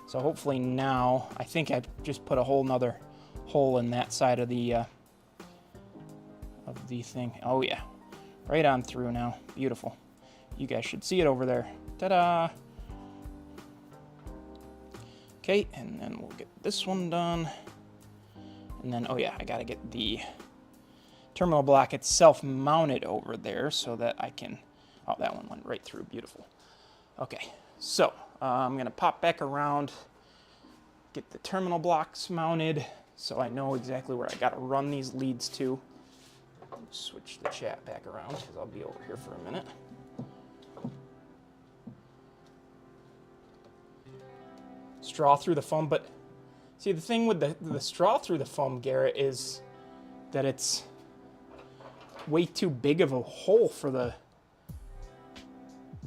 So hopefully now, I think I just put a whole nother hole in that side of the thing. Oh yeah, right on through now. Beautiful. You guys should see it over there. Ta-da! Okay, and then we'll get this one done. And then, oh yeah, I gotta get the terminal block itself mounted over there so that I can, oh, that one went right through, beautiful. Okay, so I'm gonna pop back around, get the terminal blocks mounted so I know exactly where I gotta run these leads to. Switch the chat back around because I'll be over here for a minute. Straw through the foam, but see the thing with the straw through the foam, Garrett, is that it's way too big of a hole for the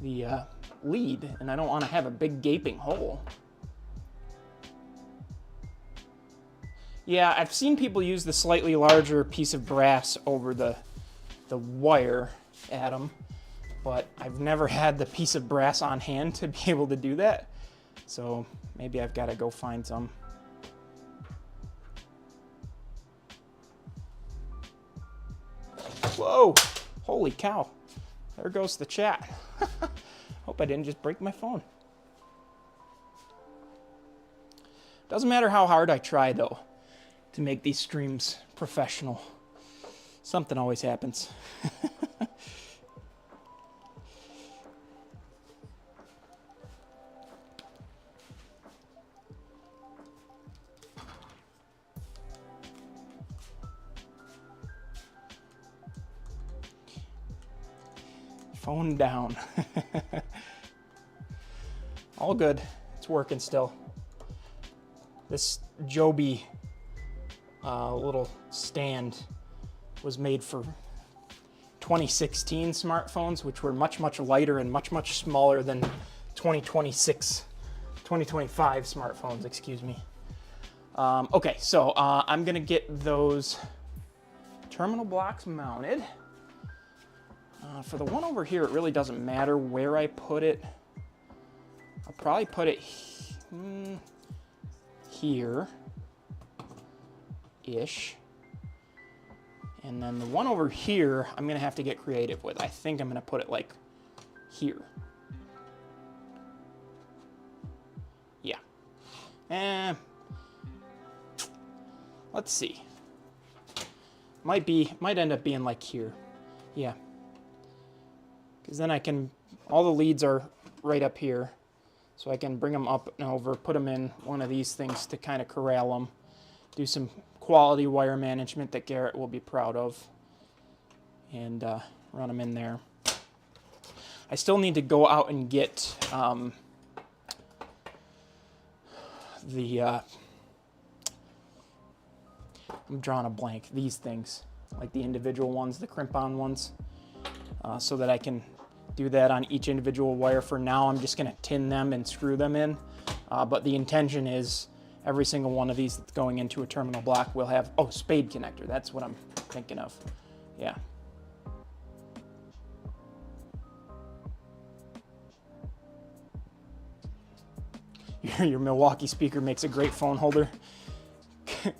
lead, and I don't want to have a big gaping hole. Yeah, I've seen people use the slightly larger piece of brass over the wire, Adam, but I've never had the piece of brass on hand to be able to do that. So maybe I've got to go find some. Whoa, holy cow. There goes the chat. Hope I didn't just break my phone. Doesn't matter how hard I try, though, to make these streams professional. Something always happens. Phone down. All good. It's working still. This Joby little stand was made for 2016 smartphones, which were much, much lighter and much, much smaller than 2025 smartphones, excuse me. Okay, so I'm gonna get those terminal blocks mounted. For the one over here, it really doesn't matter where I put it. I'll probably put it here-ish. And then the one over here, I'm going to have to get creative with. I think I'm going to put it like here. Yeah. Let's see. Might end up being like here. Yeah. Because then I can, all the leads are right up here. So I can bring them up and over, put them in one of these things to kind of corral them. Do some quality wire management that Garrett will be proud of. And run them in there. I still need to go out and get I'm drawing a blank. These things, like the individual ones, the crimp-on ones, so that I can do that on each individual wire. For now, I'm just going to tin them and screw them in. But the intention is every single one of these that's going into a terminal block will have, oh, spade connector. That's what I'm thinking of. Yeah. Your Milwaukee speaker makes a great phone holder.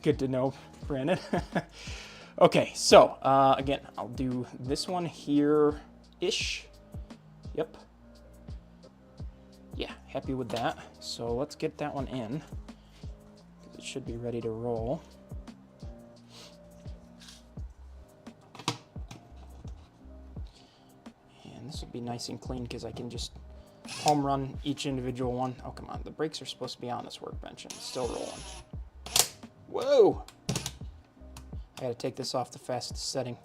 Good to know, Brandon. Okay, so again, I'll do this one here-ish. Yep. Yeah, happy with that. So let's get that one in. It should be ready to roll. And this will be nice and clean because I can just home run each individual one. Oh, come on. The brakes are supposed to be on this workbench and it's still rolling. Whoa! I gotta take this off the fastest setting.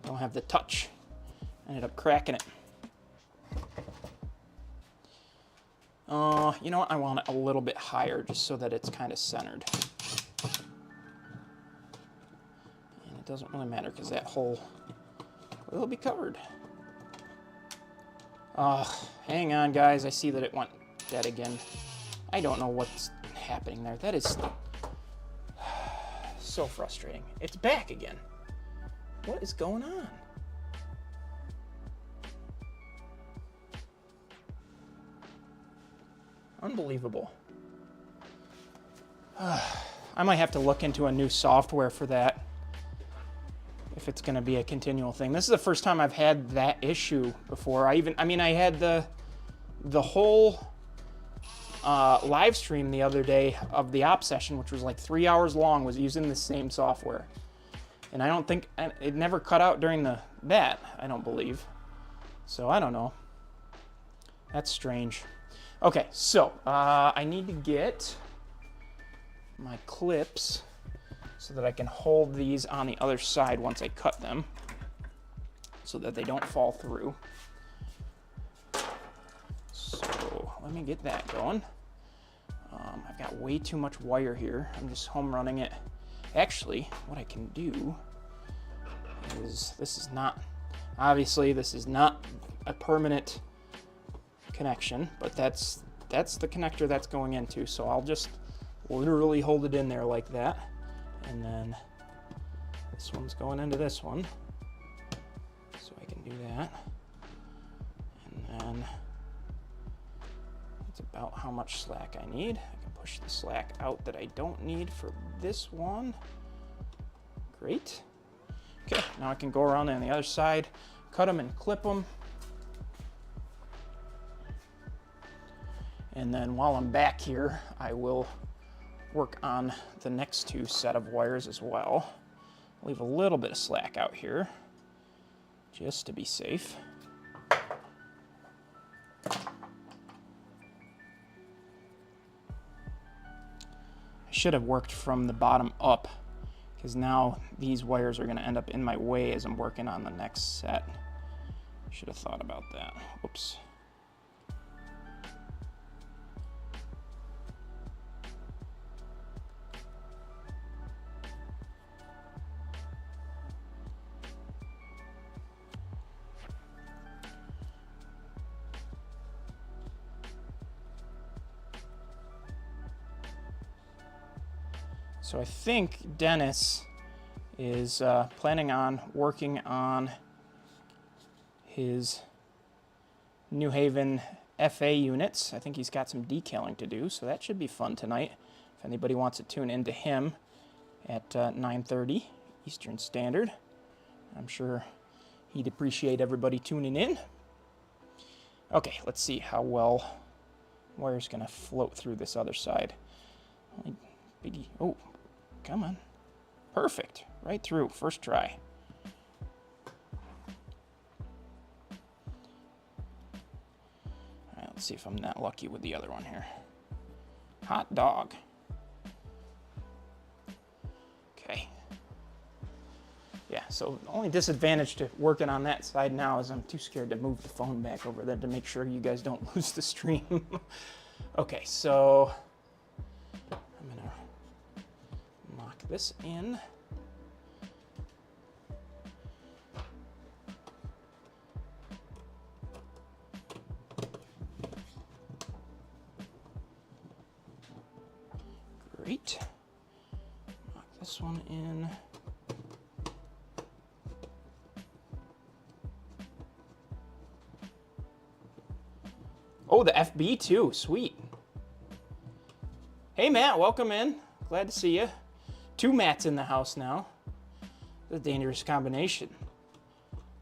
Don't have the touch. Ended up cracking it. You know what? I want it a little bit higher just so that it's kind of centered. And it doesn't really matter because that hole will be covered. Hang on, guys. I see that it went dead again. I don't know what's happening there. That is so frustrating. It's back again. What is going on? Unbelievable. I might have to look into a new software for that if it's going to be a continual thing. This is the first time I've had that issue before. I had the whole live stream the other day of the op session, which was like 3 hours long, was using the same software. And I don't think, it never cut out during that, I don't believe. So I don't know. That's strange. Okay, so I need to get my clips so that I can hold these on the other side once I cut them so that they don't fall through. So let me get that going. I've got way too much wire here. I'm just home running it. Actually, what I can do is, this is not a permanent connection, but that's the connector that's going into. So I'll just literally hold it in there like that. And then this one's going into this one. So I can do that. And then that's about how much slack I need. I can push the slack out that I don't need for this one. Great. Okay, now I can go around on the other side, cut them and clip them. And then while I'm back here, I will work on the next two set of wires as well. Leave a little bit of slack out here, just to be safe. I should have worked from the bottom up, because now these wires are going to end up in my way as I'm working on the next set. Should have thought about that. Whoops. So I think Dennis is planning on working on his New Haven FA units. I think he's got some decaling to do, so that should be fun tonight. If anybody wants to tune in to him at 9:30 Eastern Standard, I'm sure he'd appreciate everybody tuning in. Okay, let's see how well wire's gonna float through this other side. Biggie. Oh, come on. Perfect. Right through. First try. All right, let's see if I'm not lucky with the other one here. Hot dog. Okay. Yeah, so the only disadvantage to working on that side now is I'm too scared to move the phone back over there to make sure you guys don't lose the stream. Okay, so I'm gonna lock this in. Great. Lock this one in. Oh, the FB too. Sweet. Hey, Matt. Welcome in. Glad to see you. 2 Matts in the house now. It's a dangerous combination.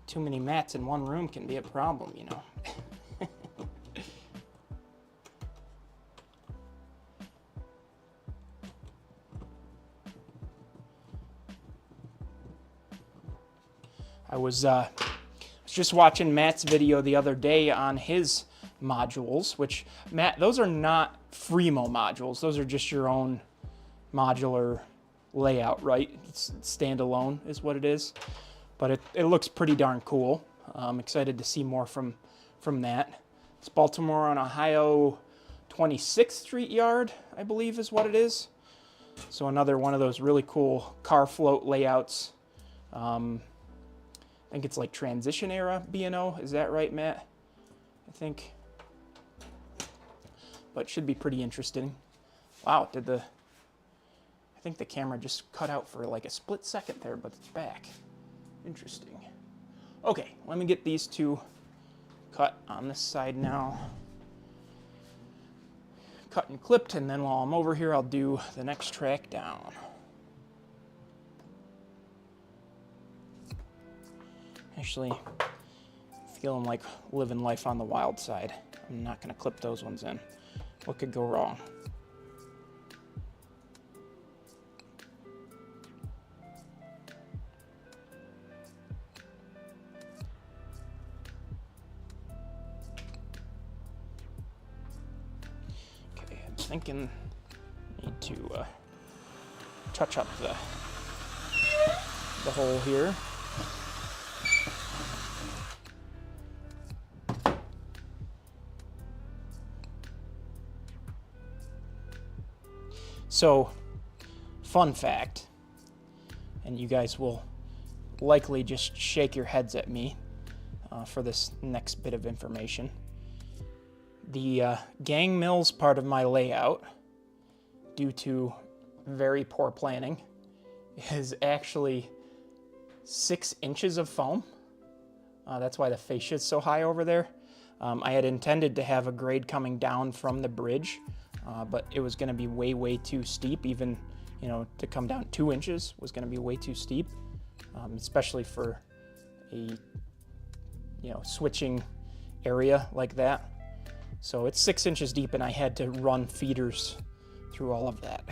Too many Matts in one room can be a problem, you know. I was just watching Matt's video the other day on his modules, which, Matt, those are not Fremo modules. Those are just your own modular layout, right? It's standalone is what it is. But it looks pretty darn cool. I'm excited to see more from that. It's Baltimore on Ohio 26th Street Yard, I believe is what it is. So another one of those really cool car float layouts. I think it's like transition era B&O. Is that right, Matt? I think. But should be pretty interesting. Wow, I think the camera just cut out for like a split second there, but it's back. Interesting. Okay, let me get these two cut on this side now. Cut and clipped, and then while I'm over here, I'll do the next track down. Actually, feeling like living life on the wild side. I'm not gonna clip those ones in. What could go wrong? Okay, I'm thinking I need to touch up the hole here. So, fun fact, and you guys will likely just shake your heads at me for this next bit of information. The gang mills part of my layout, due to very poor planning, is actually 6 inches of foam. That's why the fascia is so high over there. I had intended to have a grade coming down from the bridge, but it was going to be way too steep. Even, you know, to come down 2 inches was going to be way too steep, especially for a, you know, switching area like that. So it's 6 inches deep, and I had to run feeders through all of that.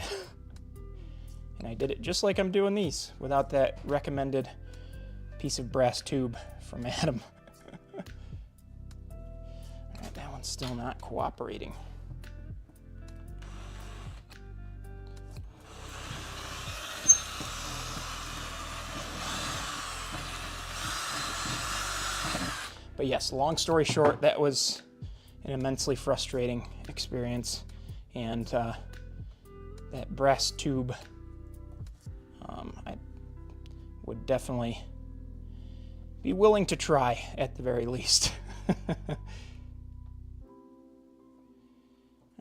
And I did it just like I'm doing these, without that recommended piece of brass tube from Adam. All right, that one's still not cooperating. But yes, long story short, that was an immensely frustrating experience, and that brass tube, I would definitely be willing to try at the very least.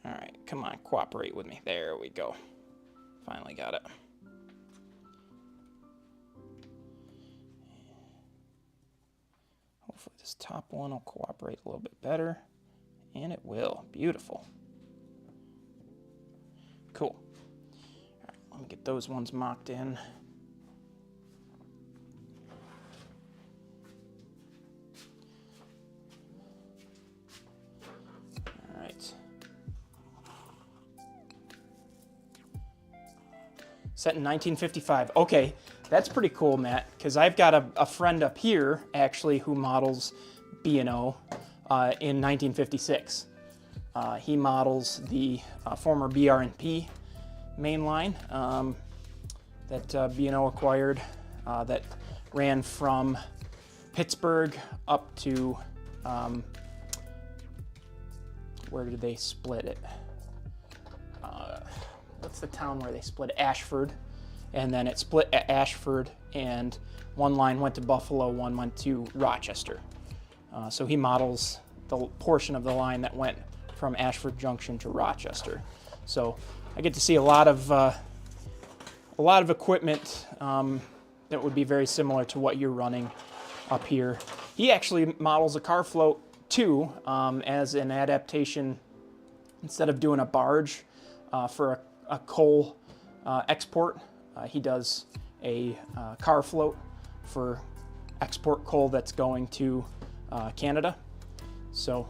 All right, come on, cooperate with me. There we go. Finally got it. Hopefully this top one will cooperate a little bit better. And it will. Beautiful. Cool. All right, let me get those ones mocked in. All right. Set in 1955. Okay, that's pretty cool, Matt, because I've got a friend up here, actually, who models B&O in 1956. He models the former BR&P mainline that B&O acquired that ran from Pittsburgh up to, where did they split it? What's the town where they split? Ashford. And then it split at Ashford, and one line went to Buffalo, one went to Rochester. So he models the portion of the line that went from Ashford Junction to Rochester. So I get to see a lot of equipment that would be very similar to what you're running up here. He actually models a car float too, as an adaptation. Instead of doing a barge for a coal export, he does a car float for export coal that's going to Canada. So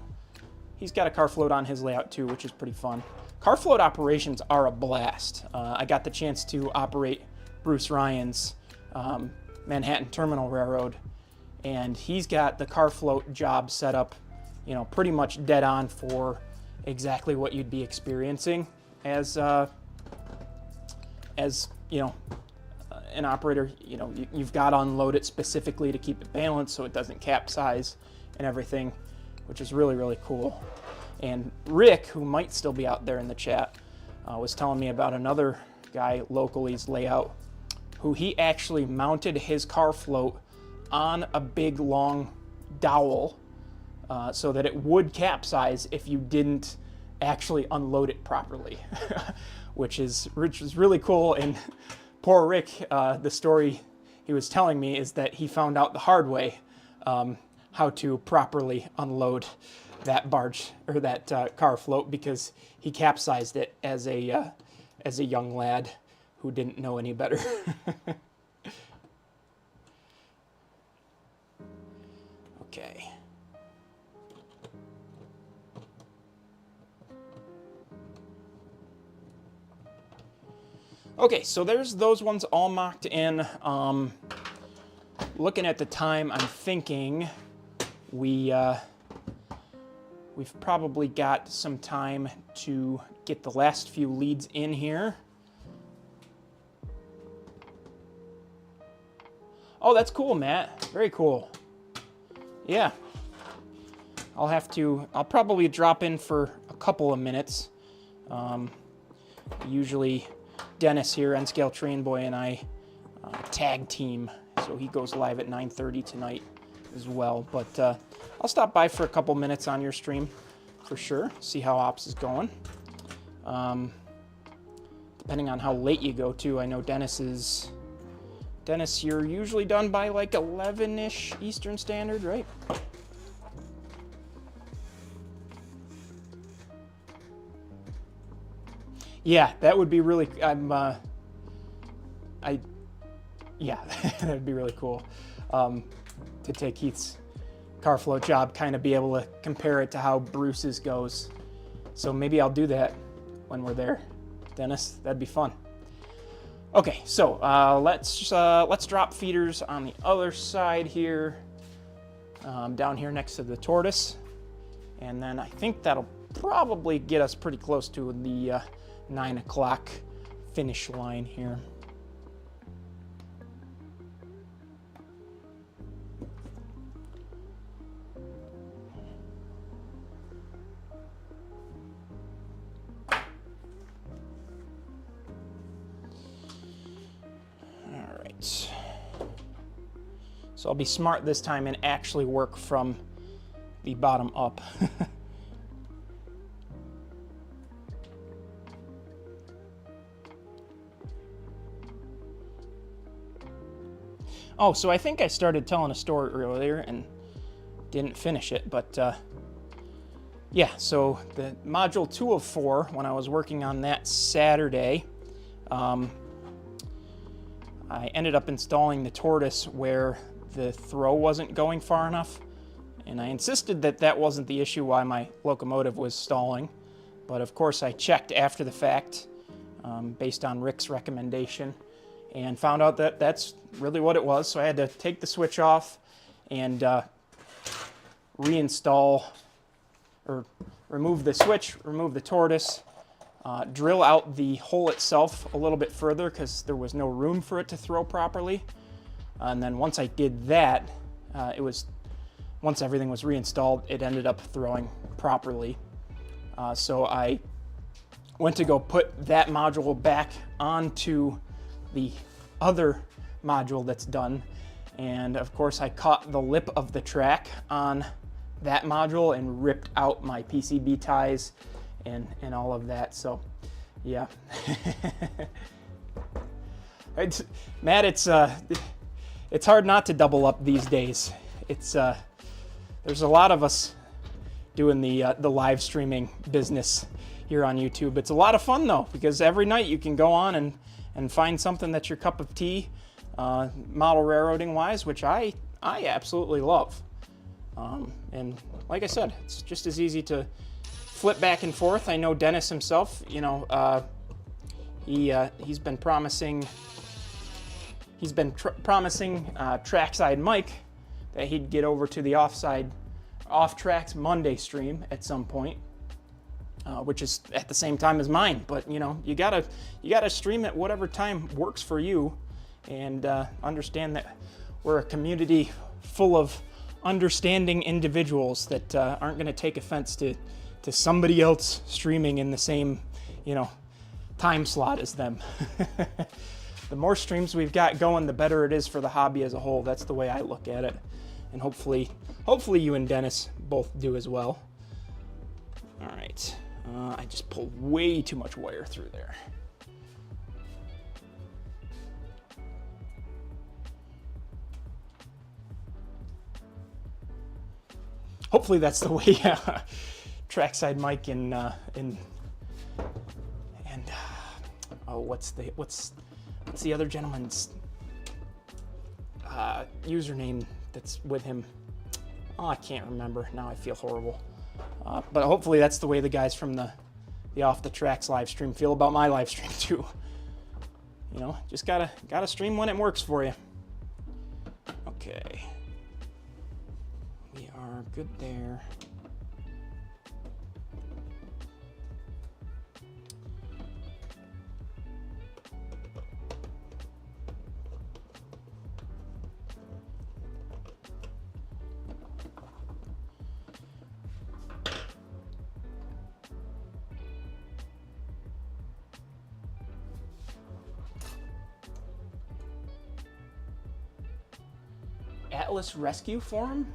he's got a car float on his layout too, which is pretty fun. Car float operations are a blast. I got the chance to operate Bruce Ryan's Manhattan Terminal Railroad, and he's got the car float job set up, you know, pretty much dead on for exactly what you'd be experiencing as you know, an operator. You know, you've got to unload it specifically to keep it balanced so it doesn't capsize and everything, which is really, really cool. And Rick, who might still be out there in the chat, was telling me about another guy locally's layout, who he actually mounted his car float on a big long dowel so that it would capsize if you didn't actually unload it properly, which is really cool. And poor Rick, the story he was telling me is that he found out the hard way how to properly unload that barge or that car float, because he capsized it as a young lad who didn't know any better. Okay. Okay, so there's those ones all mocked in. Looking at the time, I'm thinking we've probably got some time to get the last few leads in here. Oh, that's cool, Matt. Very cool. Yeah. I'll probably drop in for a couple of minutes. Usually Dennis here, N-Scale Train Boy, and I tag team, so he goes live at 9:30 tonight as well. But I'll stop by for a couple minutes on your stream for sure, see how ops is going. Depending on how late you go too. I know Dennis, you're usually done by like 11-ish Eastern Standard, right? Yeah, that would be really, yeah, that'd be really cool to take Heath's car float job, kind of be able to compare it to how Bruce's goes. So maybe I'll do that when we're there, Dennis. That'd be fun. Okay, so let's drop feeders on the other side here, down here next to the tortoise, and then I think that'll probably get us pretty close to the 9 o'clock finish line here. All right. So I'll be smart this time and actually work from the bottom up. Oh, so I think I started telling a story earlier and didn't finish it, but Yeah, so the module 2 of 4, when I was working on that Saturday, I ended up installing the tortoise where the throw wasn't going far enough, and I insisted that that wasn't the issue why my locomotive was stalling, but of course I checked after the fact based on Rick's recommendation and found out that that's really what it was. So I had to take the switch off and reinstall, or remove the switch, remove the tortoise, drill out the hole itself a little bit further because there was no room for it to throw properly. And then once I did that, once everything was reinstalled, it ended up throwing properly. So I went to go put that module back onto the other module that's done. And of course I caught the lip of the track on that module and ripped out my PCB ties and all of that. So yeah. Matt, it's hard not to double up these days. There's a lot of us doing the live streaming business here on YouTube. It's a lot of fun though, because every night you can go on and find something that's your cup of tea, model railroading wise, which I absolutely love. And like I said, it's just as easy to flip back and forth. I know Dennis himself, he's been promising Trackside Mike that he'd get over to the Off Tracks Monday stream at some point, which is at the same time as mine. But you gotta stream at whatever time works for you, and understand that we're a community full of understanding individuals that aren't going to take offense to somebody else streaming in the same time slot as them. The more streams we've got going, the better it is for the hobby as a whole. That's the way I look at it, and hopefully you and Dennis both do as well. All right, I just pulled way too much wire through there. Hopefully that's the way Trackside Mike and what's the other gentleman's username that's with him? Oh, I can't remember now. I feel horrible. But hopefully that's the way the guys from the Off the Tracks live stream feel about my live stream too. Just gotta stream when it works for you. Okay. We are good there. Atlas Rescue Forum?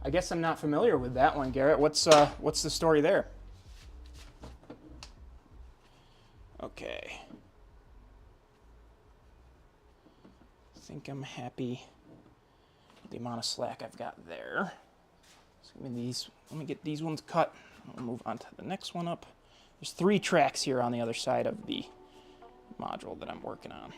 I guess I'm not familiar with that one, Garrett. What's the story there? Okay. I think I'm happy with the amount of slack I've got there. So let me get these ones cut. I'll move on to the next one up. There's 3 tracks here on the other side of the module that I'm working on.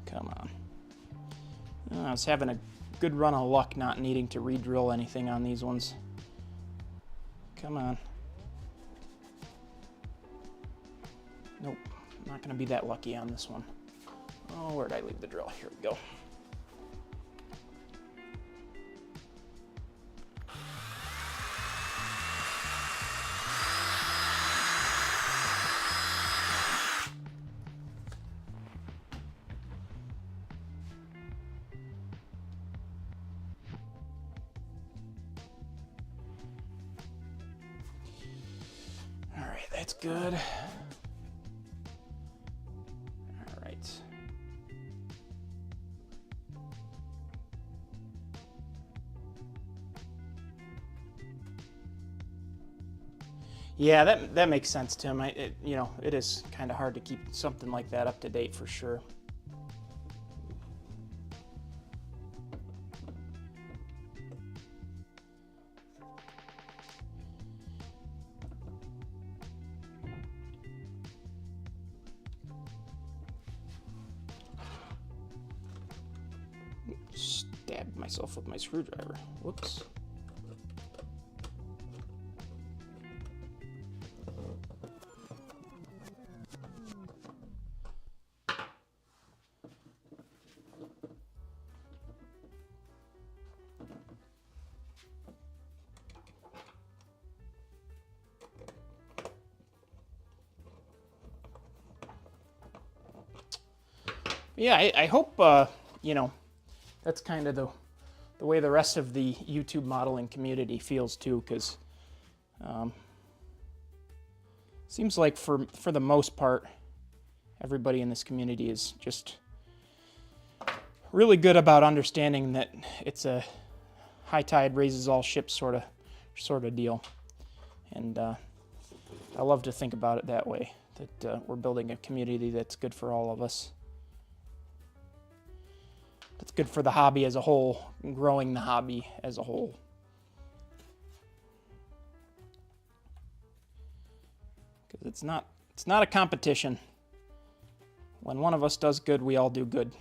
Come on. I was having a good run of luck not needing to re-drill anything on these ones. Come on. Nope, not gonna be that lucky on this one. Oh, where'd I leave the drill? Here we go. it's good. All right. Yeah, that makes sense, Tim. It is kind of hard to keep something like that up to date for sure. Stabbed myself with my screwdriver. Whoops. Yeah, I hope, that's kind of the way the rest of the YouTube modeling community feels too, because seems like for the most part, everybody in this community is just really good about understanding that it's a high tide raises all ships sort of deal. And I love to think about it that way, that we're building a community that's good for all of us. It's good for the hobby as a whole, and growing the hobby as a whole. Because it's not a competition. When one of us does good, we all do good.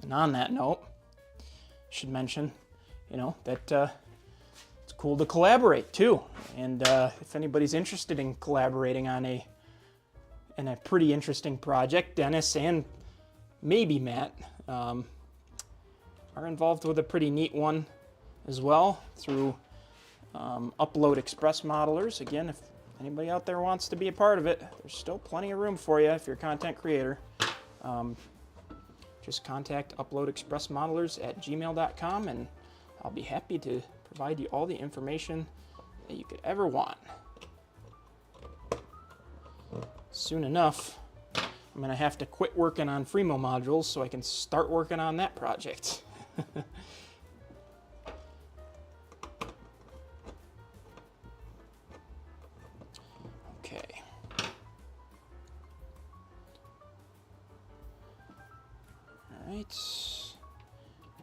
And on that note, I should mention, that it's cool to collaborate too. And if anybody's interested in collaborating on a pretty interesting project, Dennis and maybe Matt are involved with a pretty neat one as well through Upload Express Modelers. Again, if anybody out there wants to be a part of it, there's still plenty of room for you if you're a content creator. Just contact uploadexpressmodelers@gmail.com and I'll be happy to provide you all the information that you could ever want. Soon enough, I'm going to have to quit working on Freemo modules so I can start working on that project. Okay. All right.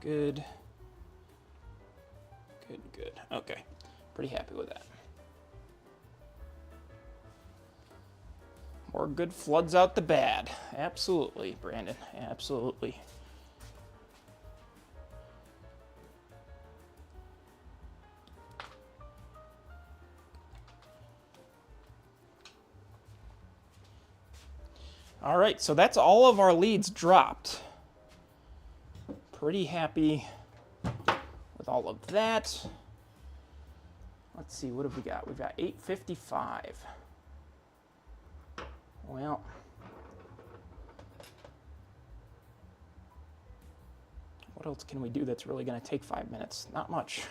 Good. Good. Okay. Pretty happy with that. More good floods out the bad. Absolutely, Brandon. Absolutely. All right, so that's all of our leads dropped. Pretty happy with all of that. Let's see, what have we got? We've got 855. Well, what else can we do that's really going to take 5 minutes? Not much.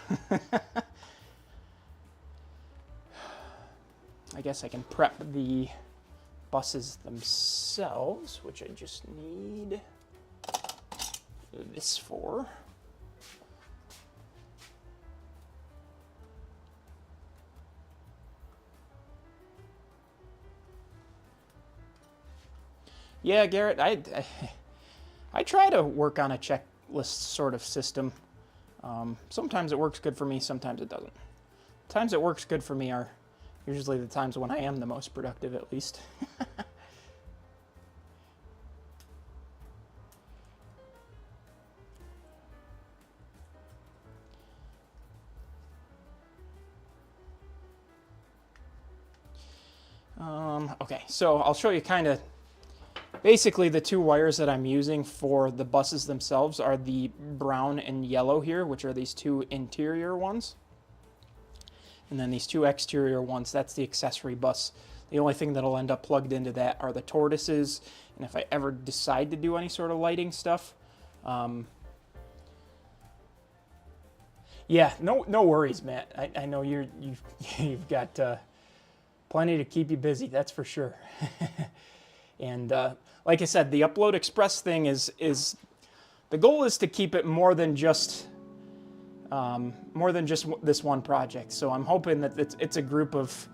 I guess I can prep the buses themselves, which I just need this for. Yeah, Garrett, I try to work on a checklist sort of system. Sometimes it works good for me, sometimes it doesn't. The times it works good for me are usually the times when I am the most productive, at least. Okay, so I'll show you kind of basically the two wires that I'm using for the buses themselves are the brown and yellow here, which are these two interior ones. And then these two exterior ones, that's the accessory bus. The only thing that'll end up plugged into that are the tortoises. And if I ever decide to do any sort of lighting stuff, Yeah, no worries, Matt. I know you've got plenty to keep you busy, that's for sure. And like I said, the Upload Express thing is the goal is to keep it more than just this one project. So I'm hoping that it's a group of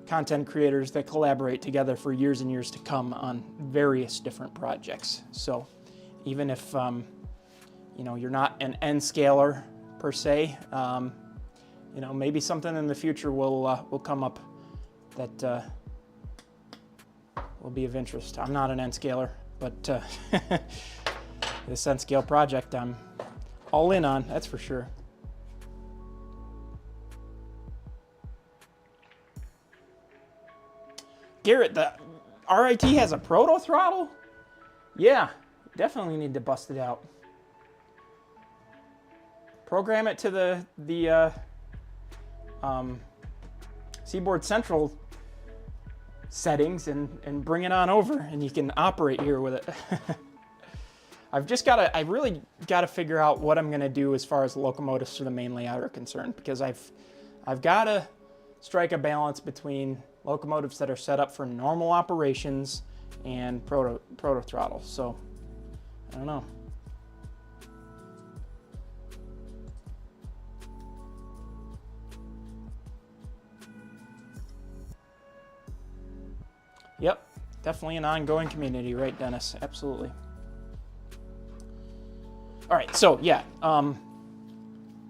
content creators that collaborate together for years and years to come on various different projects. So even if you know, you're not an N scaler per se, you know, maybe something in the future will come up that will be of interest. I'm not an N scaler, but this N scale project I'm all in on, that's for sure. Garrett, the RIT has a proto throttle? Yeah, definitely need to bust it out. Program it to the Seaboard Central settings and bring it on over, and you can operate here with it. I really gotta figure out what I'm gonna do as far as locomotives for the main layout are concerned, because I've gotta strike a balance between locomotives that are set up for normal operations and proto throttle. So I don't know. Yep, definitely an ongoing community, right, Dennis? Absolutely. All right, so yeah,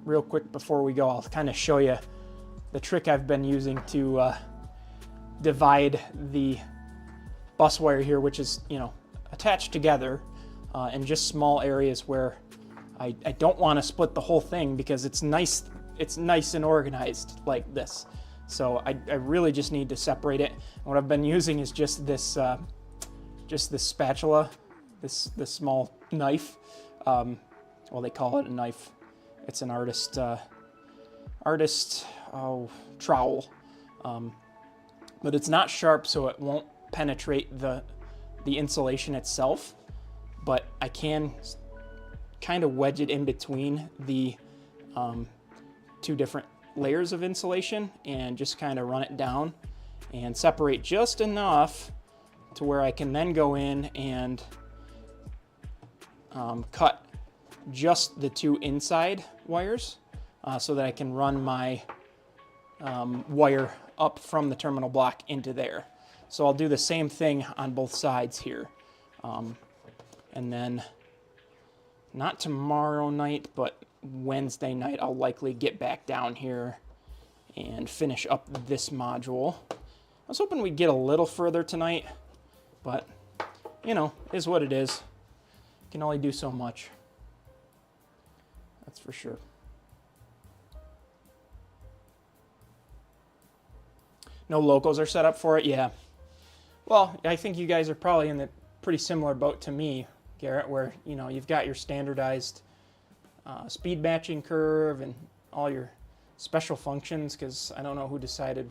real quick before we go, I'll kind of show you the trick I've been using to divide the bus wire here, which is, you know, attached together in just small areas where I don't want to split the whole thing, because it's nice and organized like this. So I really just need to separate it. And what I've been using is just this spatula, this small knife. Well, they call it a knife. It's an artist trowel, but it's not sharp, so it won't penetrate the insulation itself. But I can kind of wedge it in between the two different layers of insulation and just kind of run it down and separate just enough to where I can then go in and cut just the two inside wires so that I can run my wire up from the terminal block into there. So I'll do the same thing on both sides here. And then not tomorrow night, but Wednesday night, I'll likely get back down here and finish up this module. I was hoping we'd get a little further tonight, but you know, is what it is. Can only do so much. That's for sure. No locos are set up for it? Yeah. Well, I think you guys are probably in the pretty similar boat to me, Garrett, where, you know, you've got your standardized speed matching curve and all your special functions, because I don't know who decided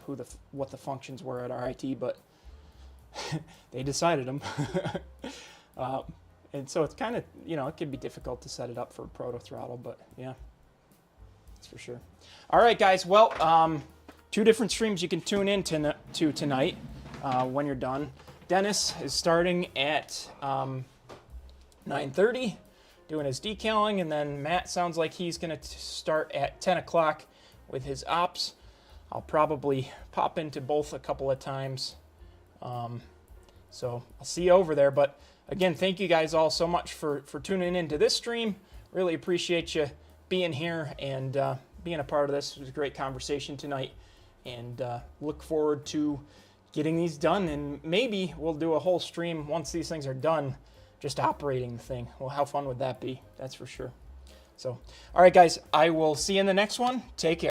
what the functions were at RIT, but they decided them. And so it's kind of, you know, it can be difficult to set it up for proto throttle, but yeah, that's for sure. All right, guys. Well, two different streams you can tune in to tonight when you're done. Dennis is starting at 9:30, doing his decaling, and then Matt sounds like he's going to start at 10 o'clock with his ops. I'll probably pop into both a couple of times. So I'll see you over there. But again, thank you guys all so much for tuning into this stream. Really appreciate you being here and being a part of this. It was a great conversation tonight, and look forward to getting these done. And maybe we'll do a whole stream once these things are done, just operating the thing. Well, how fun would that be? That's for sure. So, all right, guys, I will see you in the next one. Take care.